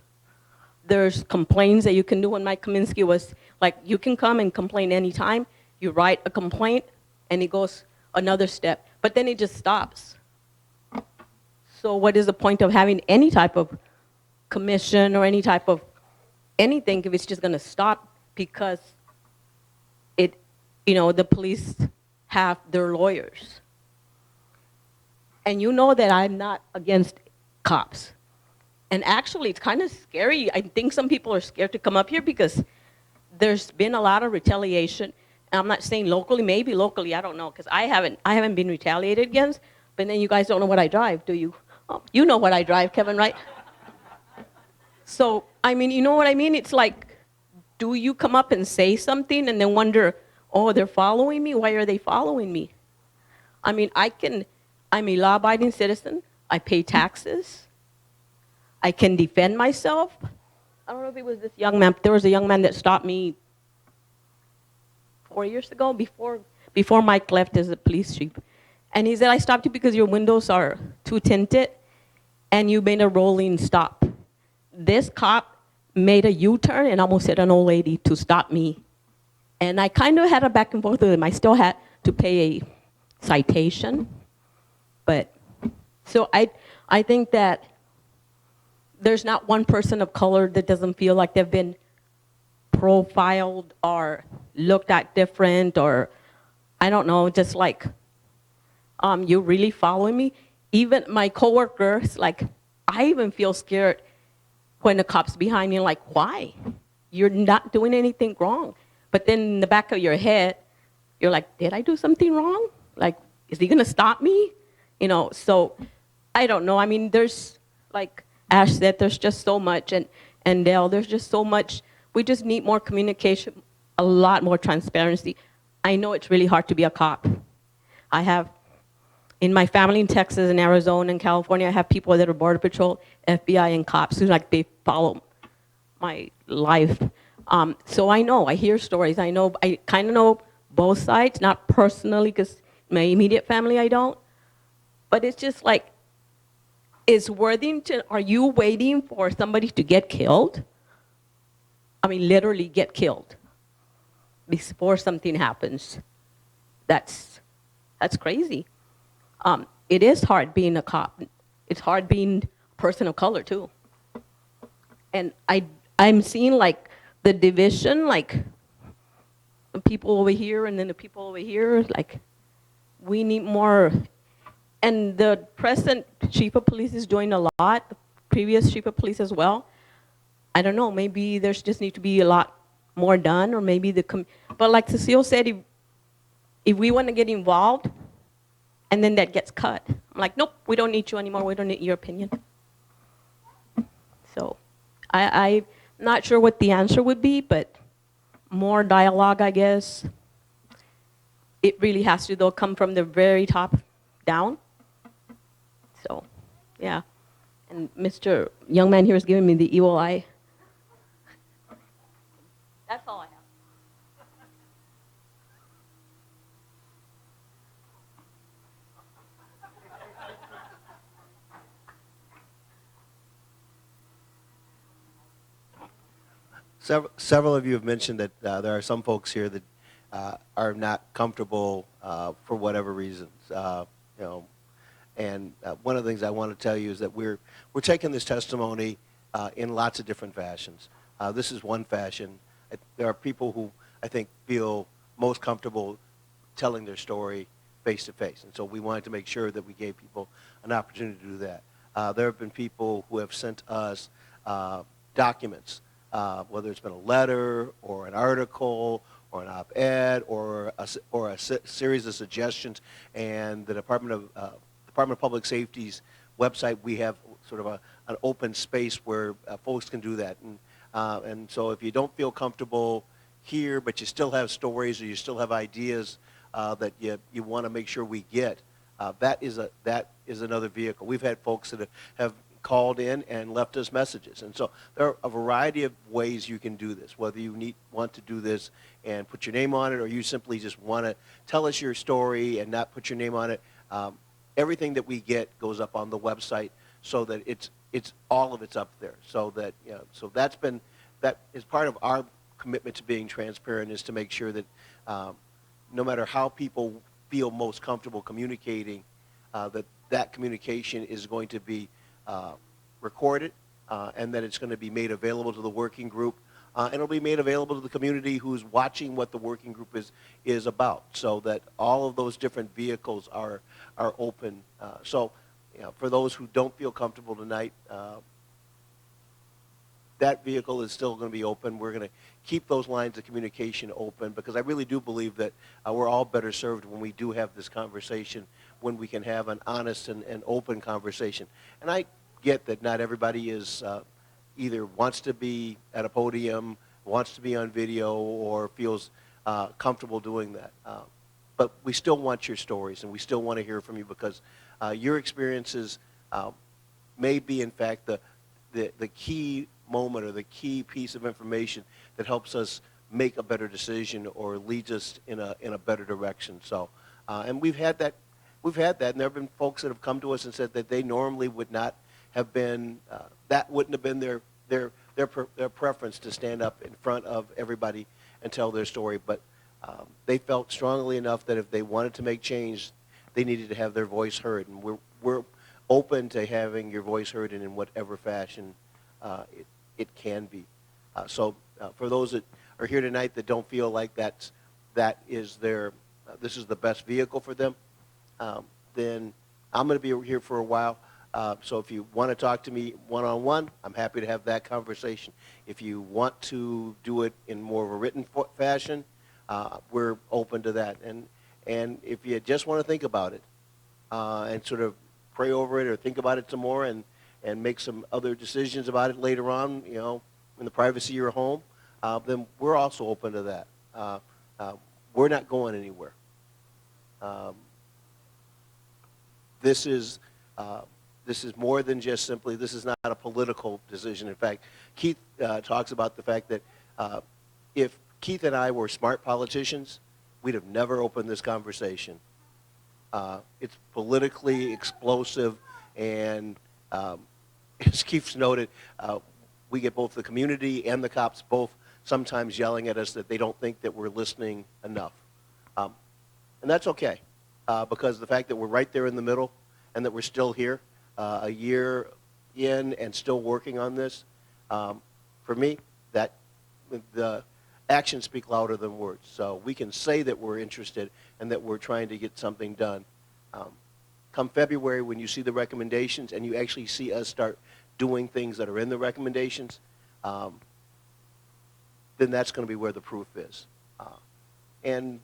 There's complaints that you can do. When Mike Kaminsky was like, you can come and complain anytime. You write a complaint, and it goes another step. But then it just stops. So what is the point of having any type of commission or any type of anything if it's just going to stop because the police have their lawyers? And you know that I'm not against cops. And actually, it's kind of scary. I think some people are scared to come up here because there's been a lot of retaliation. And I'm not saying locally, maybe locally, I don't know, because I haven't been retaliated against. But then you guys don't know what I drive, do you? Oh, you know what I drive, Kevin, right? So, I mean, you know what I mean? It's like, do you come up and say something and then wonder, oh, they're following me? Why are they following me? I mean, I'm a law-abiding citizen. I pay taxes. I can defend myself. I don't know if it was this young man. There was a young man that stopped me 4 years ago, before Mike left as a police chief. And he said, I stopped you because your windows are too tinted and you made a rolling stop. This cop made a U-turn and almost hit an old lady to stop me. And I kind of had a back and forth with him. I still had to pay a citation. But, so I think that there's not one person of color that doesn't feel like they've been profiled or looked at different, or I don't know, just like, you're really following me? Even my coworkers, like, I even feel scared when the cop's behind me, like, why? You're not doing anything wrong. But then in the back of your head, you're like, did I do something wrong? Like, is he gonna stop me? So I don't know. I mean, there's, like Ash said, there's just so much, and Dale, there's just so much. We just need more communication, a lot more transparency. I know it's really hard to be a cop. I have in my family in Texas and Arizona and California, I have people that are Border Patrol, FBI, and cops who like they follow my life. So I know, I hear stories. I know, I kind of know both sides, not personally, because my immediate family I don't. But it's just like, is Worthington, are you waiting for somebody to get killed? I mean, literally get killed before something happens. That's crazy. It is hard being a cop. It's hard being a person of color too. And I'm seeing like the division, like the people over here and then the people over here, like we need more. And the present chief of police is doing a lot, the previous chief of police as well. I don't know, maybe there's just need to be a lot more done, or maybe but like Cecile said, if we want to get involved, and then that gets cut. I'm like, nope, we don't need you anymore, we don't need your opinion. So I'm not sure what the answer would be, but more dialogue, I guess. It really has to, though, come from the very top down. So, yeah. And Mr. Young Man here is giving me the evil eye. That's all I have.
Several of you have mentioned that there are some folks here that are not comfortable for whatever reasons. And one of the things I want to tell you is that we're taking this testimony in lots of different fashions. This is one fashion. There are people who I think feel most comfortable telling their story face to face, and so we wanted to make sure that we gave people an opportunity to do that. There have been people who have sent us documents, whether it's been a letter or an article or an op-ed or a series of suggestions, and the Department of Public Safety's website, we have sort of an open space where folks can do that. And so if you don't feel comfortable here, but you still have stories or you still have ideas that you want to make sure we get, that is another vehicle. We've had folks that have called in and left us messages. And so there are a variety of ways you can do this, whether you want to do this and put your name on it, or you simply just want to tell us your story and not put your name on it. Everything that we get goes up on the website so that it's all of it's up there. So that so that is part of our commitment to being transparent, is to make sure that no matter how people feel most comfortable communicating, that communication is going to be recorded, and that it's going to be made available to the working group, and it'll be made available to the community who's watching what the working group is about, so that all of those different vehicles are open. So for those who don't feel comfortable tonight, that vehicle is still going to be open. We're going to keep those lines of communication open, because I really do believe that we're all better served when we do have this conversation, when we can have an honest and open conversation. And I get that not everybody is either wants to be at a podium, wants to be on video, or feels comfortable doing that. But we still want your stories, and we still want to hear from you, because your experiences may be, in fact, the key moment or the key piece of information that helps us make a better decision or leads us in a better direction. So, and we've had that, and there have been folks that have come to us and said that they normally would not have been, that wouldn't have been their preference to stand up in front of everybody and tell their story, but they felt strongly enough that if they wanted to make change, they needed to have their voice heard, and we're open to having your voice heard in whatever fashion it can be. So for those that are here tonight that don't feel like that is this is the best vehicle for them, then I'm going to be here for a while. So if you want to talk to me one-on-one, I'm happy to have that conversation. If you want to do it in more of a written fashion, we're open to that. And if you just want to think about it and sort of pray over it or think about it some more and make some other decisions about it later on, in the privacy of your home, then we're also open to that. We're not going anywhere. this is more than just simply, this is not a political decision. In fact, Keith talks about the fact that if Keith and I were smart politicians, we'd have never opened this conversation. It's politically explosive, and as Keith's noted, we get both the community and the cops both sometimes yelling at us that they don't think that we're listening enough. And that's okay, because the fact that we're right there in the middle and that we're still here a year in and still working on this, for me, that the actions speak louder than words. So we can say that we're interested and that we're trying to get something done. Come February, when you see the recommendations and you actually see us start doing things that are in the recommendations, then that's going to be where the proof is. And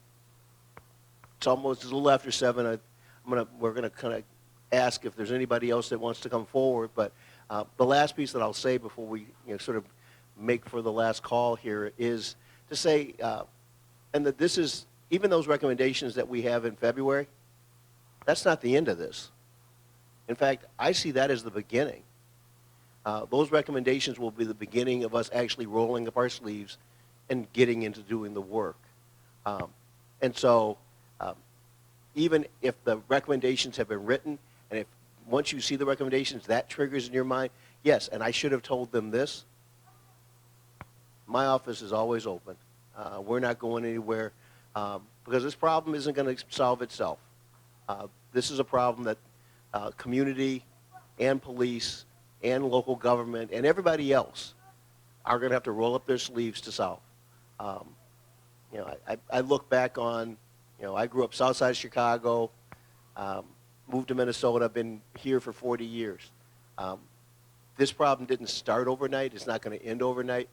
it's almost a little after 7. We're going to kind of ask if there's anybody else that wants to come forward. But the last piece that I'll say before we sort of make for the last call here is to say, and that this is, even those recommendations that we have in February, that's not the end of this. In fact, I see that as the beginning. Those recommendations will be the beginning of us actually rolling up our sleeves and getting into doing the work. And so even if the recommendations have been written, and if once you see the recommendations, that triggers in your mind, yes, and I should have told them this, my office is always open. We're not going anywhere because this problem isn't going to solve itself. This is a problem that community and police and local government and everybody else are going to have to roll up their sleeves to solve. I look back on, I grew up south side of Chicago, moved to Minnesota, been here for 40 years. This problem didn't start overnight. It's not going to end overnight,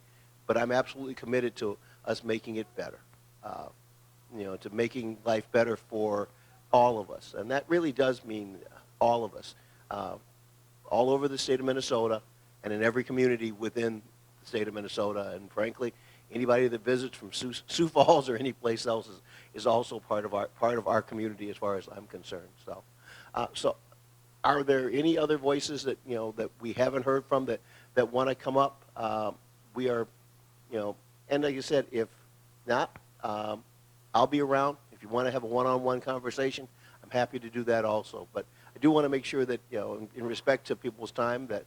but I'm absolutely committed to us making it better, to making life better for all of us. And that really does mean all of us, all over the state of Minnesota and in every community within the state of Minnesota. And frankly, anybody that visits from Sioux Falls or any place else is also part of our community as far as I'm concerned. So are there any other voices that, that we haven't heard from that want to come up? We are, and like I said, if not, I'll be around. If you want to have a one-on-one conversation, I'm happy to do that also. But I do want to make sure that, in respect to people's time, that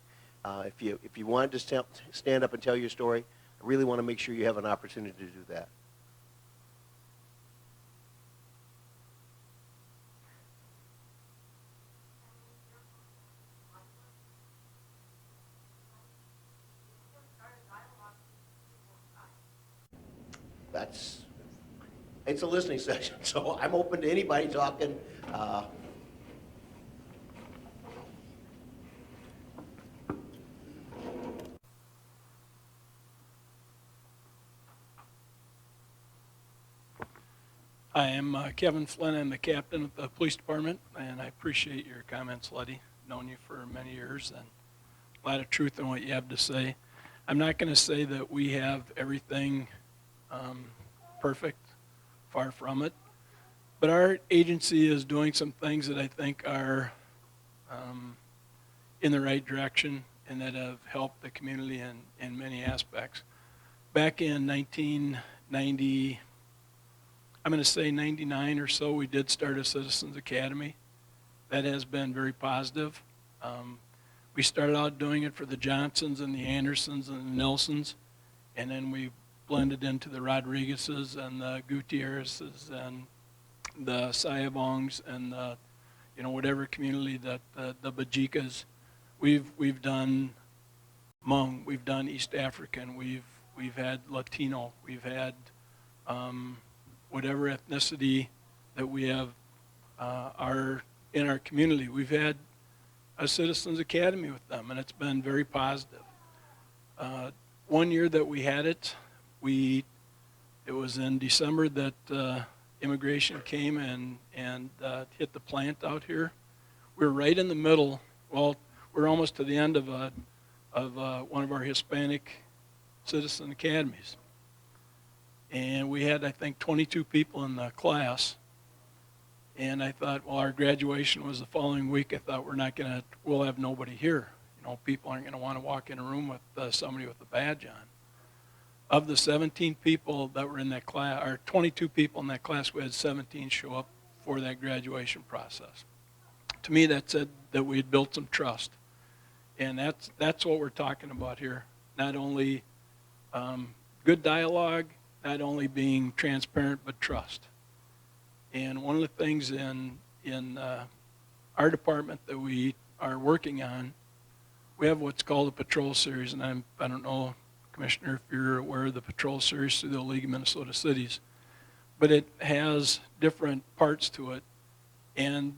if you wanted to stand up and tell your story, I really want to make sure you have an opportunity to do that. It's a listening session, so I'm open to anybody talking.
I am Kevin Flynn. I'm the captain of the police department, and I appreciate your comments, Letty. Known you for many years, and a lot of truth in what you have to say. I'm not going to say that we have everything perfect, far from it, but our agency is doing some things that I think are in the right direction and that have helped the community in many aspects. Back in 1990, I'm going to say 99 or so, we did start a Citizens Academy. That has been very positive. We started out doing it for the Johnsons and the Andersons and the Nelsons, and then we blended into the Rodriguezes and the Gutierrezes and the Sayabongs and the, whatever community that the Bajikas. We've done Hmong, we've done East African, we've had Latino, we've had whatever ethnicity that we have are in our community. We've had a Citizens Academy with them, and it's been very positive. One year that we had it, it was in December that immigration came and hit the plant out here. We're right in the middle. Well, we're almost to the end of one of our Hispanic Citizen Academies. And we had, I think, 22 people in the class. And I thought, well, our graduation was the following week. I thought we'll have nobody here. You know, people aren't going to want to walk in a room with somebody with a badge on. Of the 17 people that were in that class, or 22 people in that class, we had 17 show up for that graduation process. To me, that said that we had built some trust. And that's what we're talking about here. Not only good dialogue, not only being transparent, but trust. And one of the things in our department that we are working on, we have what's called a patrol series, and I don't know, Commissioner, if you're aware of the patrol series through the League of Minnesota Cities, but it has different parts to it, and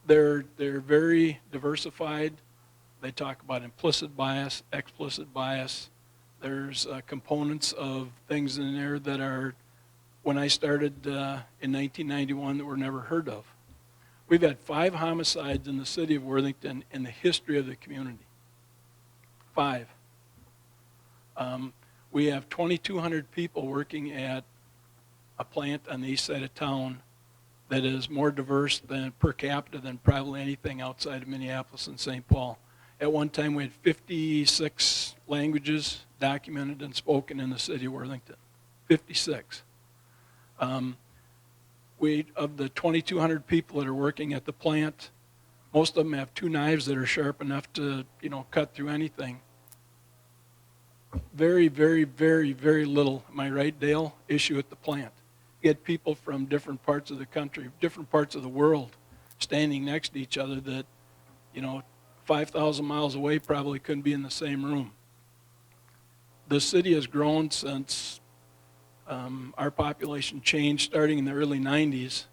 they're very diversified. They talk about implicit bias, explicit bias. There's components of things in there that are, when I started in 1991, that were never heard of. We've had 5 homicides in the city of Worthington in the history of the community. 5. We have 2,200 people working at a plant on the east side of town that is more diverse than per capita than probably anything outside of Minneapolis and St. Paul. At one time, we had 56 languages documented and spoken in the city of Worthington. 56. Of the 2,200 people that are working at the plant, most of them have 2 knives that are sharp enough to, cut through anything. Very, very, very, very little, am I right, Dale, issue at the plant. You get people from different parts of the country, different parts of the world, standing next to each other that, 5,000 miles away probably couldn't be in the same room. The city has grown since our population changed starting in the early 90s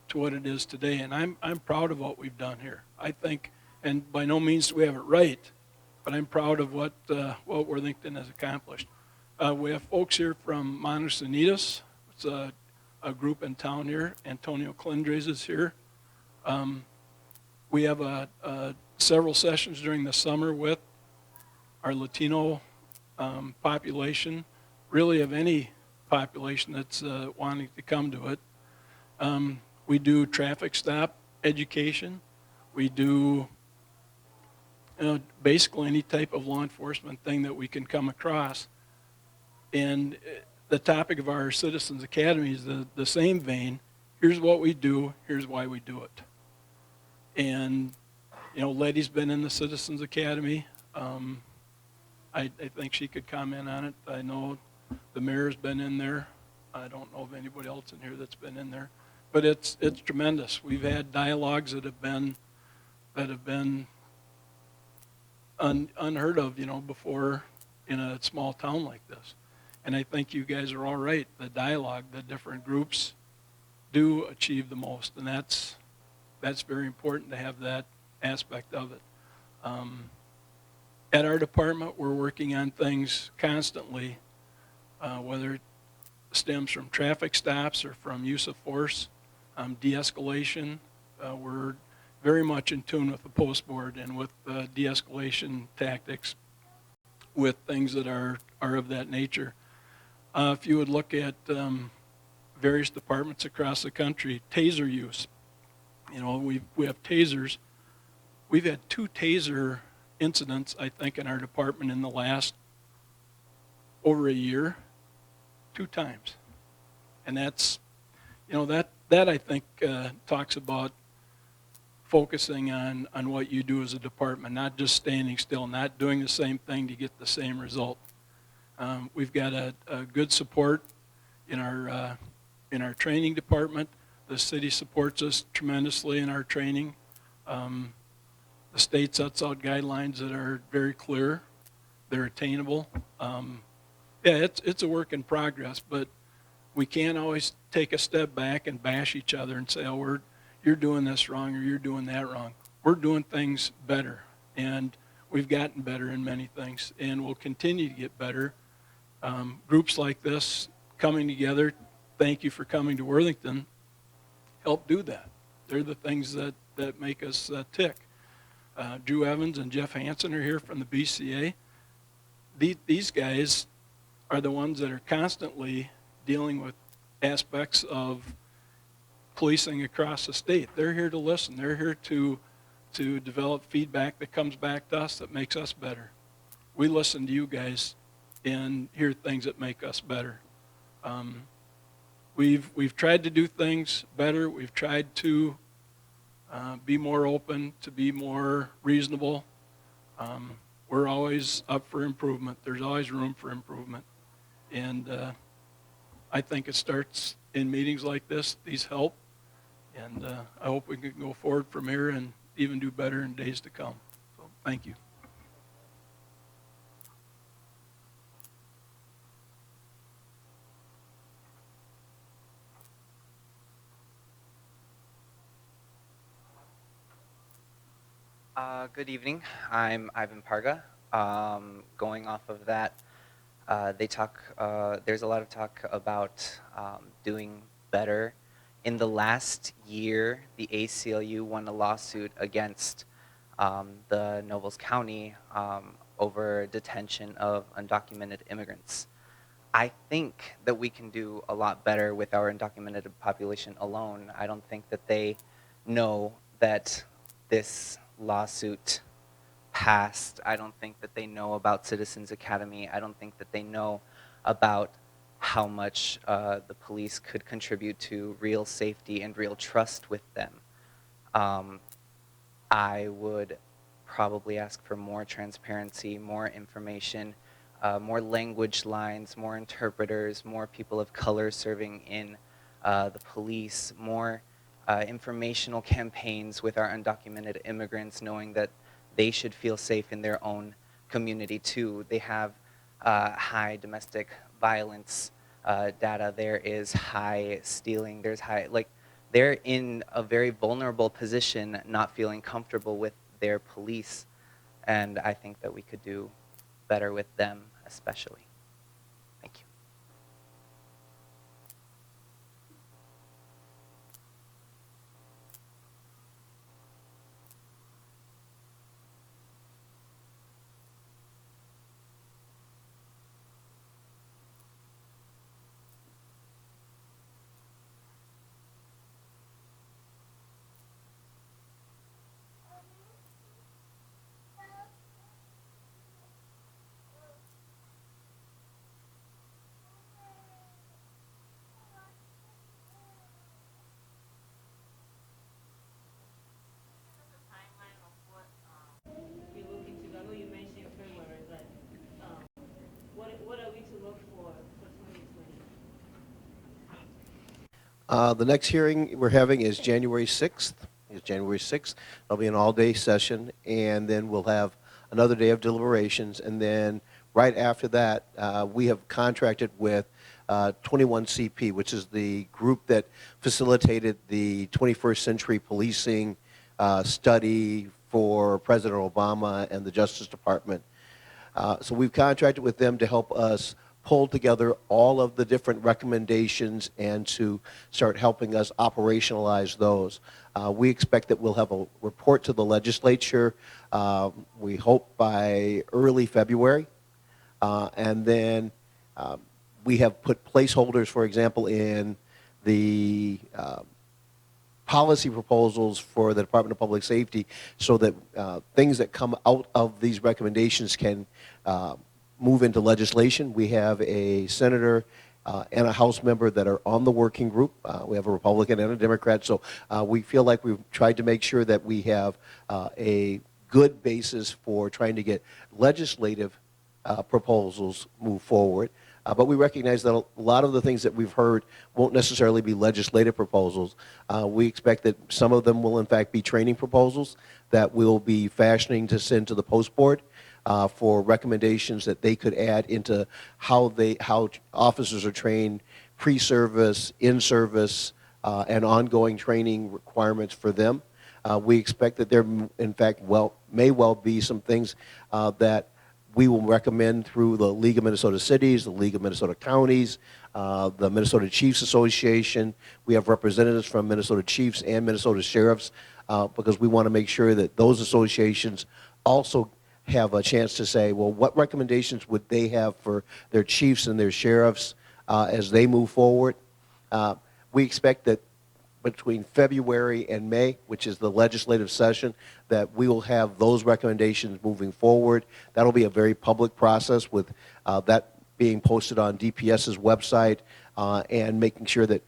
to what it is today, and I'm proud of what we've done here. I think, and by no means do we have it right, but I'm proud of what Worthington has accomplished. We have folks here from Manos Unidos. It's a group in town here. Antonio Clindres is here. We have several sessions during the summer with our Latino population, really of any population that's wanting to come to it. We do traffic stop education. We do basically any type of law enforcement thing that we can come across. And the topic of our Citizens Academy is the same vein. Here's what we do, here's why we do it. And, Letty's been in the Citizens Academy. I think she could comment on it. I know the mayor's been in there. I don't know of anybody else in here that's been in there. But it's tremendous. We've had dialogues that have been unheard of, before in a small town like this. And I think you guys are all right. The dialogue, the different groups do achieve the most, and that's very important to have that aspect of it. At our department, we're working on things constantly, whether it stems from traffic stops or from use of force, de-escalation. We're very much in tune with the post board and with de-escalation tactics with things that are of that nature. If you would look at various departments across the country, taser use. We have tasers. We've had 2 taser incidents, I think, in our department in the last over a year, 2 times. And that's, that I think talks about focusing on what you do as a department, not just standing still, not doing the same thing to get the same result. We've got a good support in our training department. The city supports us tremendously in our training. The state sets out guidelines that are very clear. They're attainable. It's a work in progress, but we can't always take a step back and bash each other and say, oh, you're doing this wrong or you're doing that wrong. We're doing things better, and we've gotten better in many things, and we'll continue to get better. Groups like this coming together, thank you for coming to Worthington, help do that. They're the things that make us tick. Drew Evans and Jeff Hansen are here from the BCA. These guys are the ones that are constantly dealing with aspects of policing across the state. They're here to listen. They're here to develop feedback that comes back to us that makes us better. We listen to you guys and hear things that make us better. We've tried to do things better. We've tried to be more open, to be more reasonable. We're always up for improvement. There's always room for improvement. And I think it starts in meetings like this. These help. And I hope we can go forward from here and even do better in days to come. So thank you.
Good evening. I'm Ivan Parga. Going off of that, there's a lot of talk about doing better. In the last year, the ACLU won a lawsuit against the Nobles County over detention of undocumented immigrants. I think that we can do a lot better with our undocumented population alone. I don't think that they know that this lawsuit passed. I don't think that they know about Citizens Academy. I don't think that they know about how much the police could contribute to real safety and real trust with them. I would probably ask for more transparency, more information, more language lines, more interpreters, more people of color serving in the police, more informational campaigns with our undocumented immigrants, knowing that they should feel safe in their own community too. They have high domestic violence data. There is high stealing. There's high, like, they're in a very vulnerable position, not feeling comfortable with their police. And I think that we could do better with them, especially. Thank you.
The next hearing we're having is January 6th. It'll be an all-day session, and then we'll have another day of deliberations. And then right after that, we have contracted with 21CP, which is the group that facilitated the 21st Century Policing study for President Obama and the Justice Department. So we've contracted with them to help us pull together all of the different recommendations and to start helping us operationalize those. We expect that we'll have a report to the legislature, we hope by early February. And then we have put placeholders, for example, in the policy proposals for the Department of Public Safety so that things that come out of these recommendations can move into legislation. We have a senator and a House member that are on the working group. We have a Republican and a Democrat, so we feel like we've tried to make sure that we have a good basis for trying to get legislative proposals move forward. But we recognize that a lot of the things that we've heard won't necessarily be legislative proposals. We expect that some of them will in fact be training proposals that we'll be fashioning to send to the post board for recommendations that they could add into how officers are trained, pre-service, in-service, and ongoing training requirements for them. We expect that there, in fact, may well be some things that we will recommend through the League of Minnesota Cities, the League of Minnesota Counties, the Minnesota Chiefs Association. We have representatives from Minnesota Chiefs and Minnesota Sheriffs because we want to make sure that those associations also have a chance to say, well, what recommendations would they have for their chiefs and their sheriffs as they move forward? We expect that between February and May, which is the legislative session, that we will have those recommendations moving forward. That'll be a very public process with that being posted on DPS's website and making sure that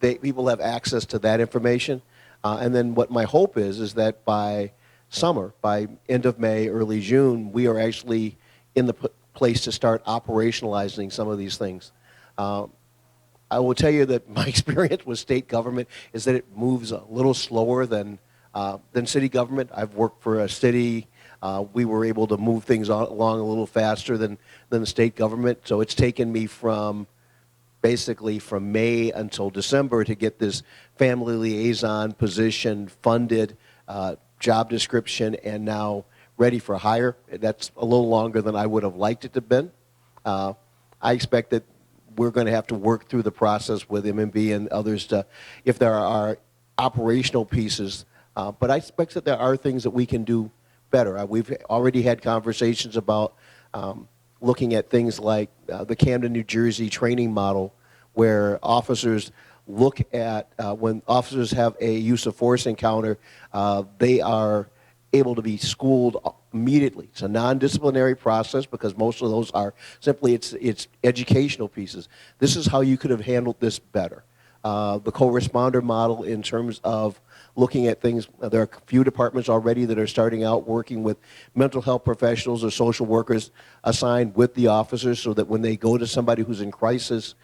people have access to that information. And then what my hope is that by summer, by end of May, early June, we are actually in the place to start operationalizing some of these things. I will tell you that my experience with state government is that it moves a little slower than city government. I've worked for a city. We were able to move things along a little faster than the state government. So it's taken me basically from May until December to get this family liaison position funded, job description, and now ready for hire. That's a little longer than I would have liked it to have been. I expect that we're going to have to work through the process with MMB and others if there are operational pieces. But I expect that there are things that we can do better. We've already had conversations about looking at things like the Camden, New Jersey training model, where officers look at when officers have a use of force encounter, they are able to be schooled immediately. It's a non-disciplinary process because most of those are simply it's educational pieces. This is how you could have handled this better. The co-responder model in terms of looking at things, there are a few departments already that are starting out working with mental health professionals or social workers assigned with the officers so that when they go to somebody who's in crisis,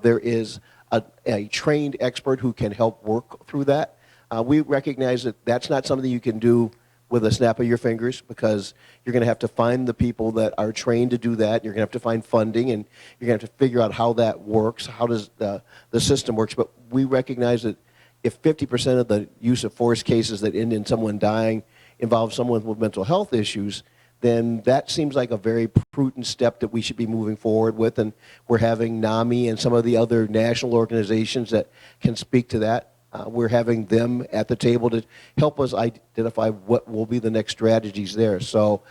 there is a trained expert who can help work through that. We recognize that that's not something you can do with a snap of your fingers because you're going to have to find the people that are trained to do that. You're going to have to find funding, and you're going to have to figure out how that works, how does the system works. But we recognize that if 50% of the use of force cases that end in someone dying involve someone with mental health issues, then that seems like a very prudent step that we should be moving forward with. And we're having NAMI and some of the other national organizations that can speak to that. We're having them at the table to help us identify what will be the next strategies there. So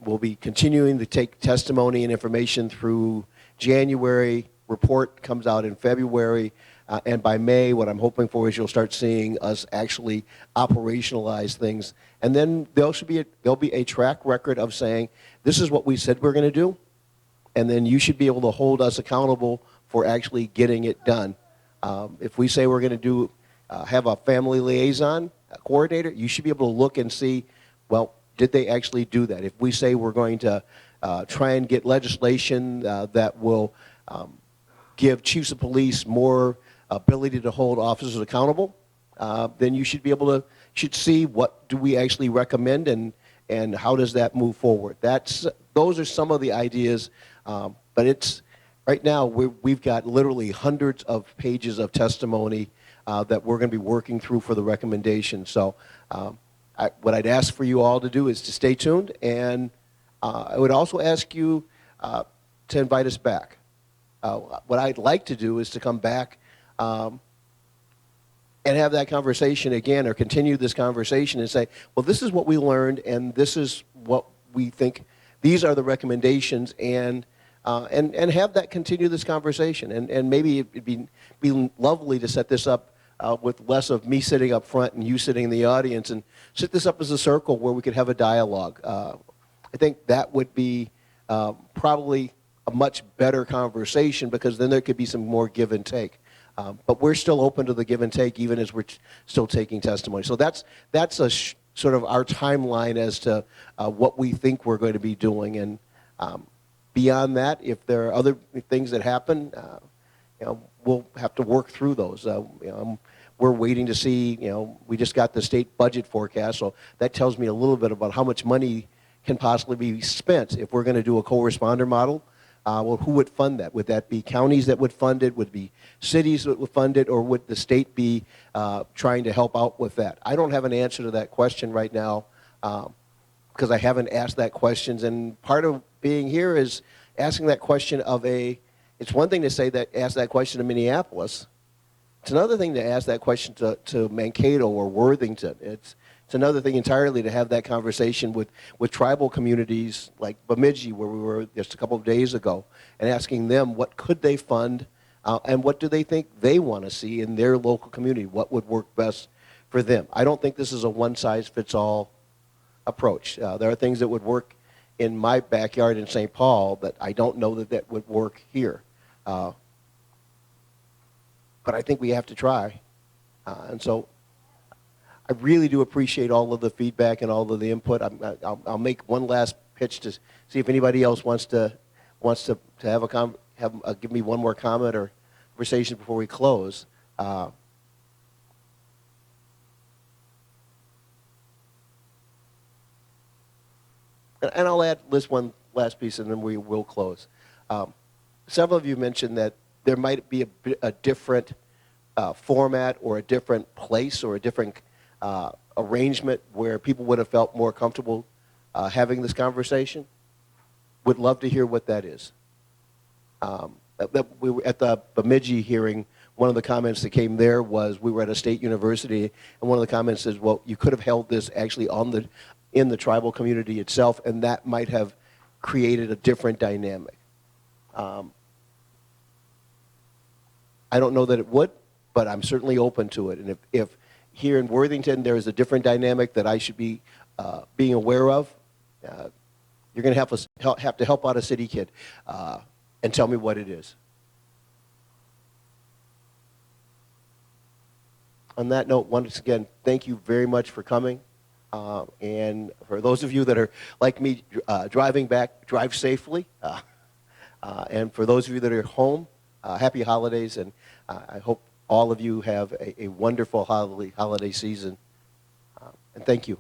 we'll be continuing to take testimony and information through January. Report comes out in February. And by May, what I'm hoping for is you'll start seeing us actually operationalize things. And then there'll be a track record of saying, this is what we said we're going to do. And then you should be able to hold us accountable for actually getting it done. If we say we're going to have a family liaison coordinator, you should be able to look and see, well, did they actually do that? If we say we're going to try and get legislation that will give chiefs of police more ability to hold officers accountable, then you should be able to see what do we actually recommend and how does that move forward. Those are some of the ideas, but it's right now we've got literally hundreds of pages of testimony that we're going to be working through for the recommendation. So what I'd ask for you all to do is to stay tuned, and I would also ask you to invite us back. What I'd like to do is to come back and have that conversation again, or continue this conversation and say, well, this is what we learned, and this is what we think, these are the recommendations, and have that continue this conversation. And maybe it'd be lovely to set this up with less of me sitting up front and you sitting in the audience, and set this up as a circle where we could have a dialogue. I think that would be probably a much better conversation, because then there could be some more give and take. But we're still open to the give and take, even as we're still taking testimony. So that's sort of our timeline as to what we think we're going to be doing. And beyond that, if there are other things that happen, we'll have to work through those. We're waiting to see, we just got the state budget forecast, so that tells me a little bit about how much money can possibly be spent if we're going to do a co-responder model. Well, who would fund that? Would that be counties that would fund it? Would it be cities that would fund it? Or would the state be trying to help out with that? I don't have an answer to that question right now because I haven't asked that question. And part of being here is asking that question it's one thing to say that, ask that question to Minneapolis. It's another thing to ask that question to Mankato or Worthington. It's another thing entirely to have that conversation with tribal communities like Bemidji, where we were just a couple of days ago, and asking them what could they fund and what do they think they want to see in their local community, what would work best for them. I don't think this is a one-size-fits-all approach. There are things that would work in my backyard in St. Paul that I don't know that would work here. But I think we have to try. And so I really do appreciate all of the feedback and all of the input. I'll make one last pitch to see if anybody else wants to have give me one more comment or conversation before we close. And I'll add this one last piece, and then we will close. Several of you mentioned that there might be a different format or a different place or a different arrangement where people would have felt more comfortable having this conversation. Would love to hear what that is. We were at the Bemidji hearing, one of the comments that came there was we were at a state university, and one of the comments is, well, you could have held this actually in the tribal community itself, and that might have created a different dynamic. I don't know that it would, but I'm certainly open to it. And if here in Worthington there is a different dynamic that I should be being aware of, you're going to have to help out a city kid and tell me what it is. On that note, once again, thank you very much for coming. And for those of you that are like me driving back, drive safely. And for those of you that are home, happy holidays, and I hope all of you have a wonderful holiday season. And thank you.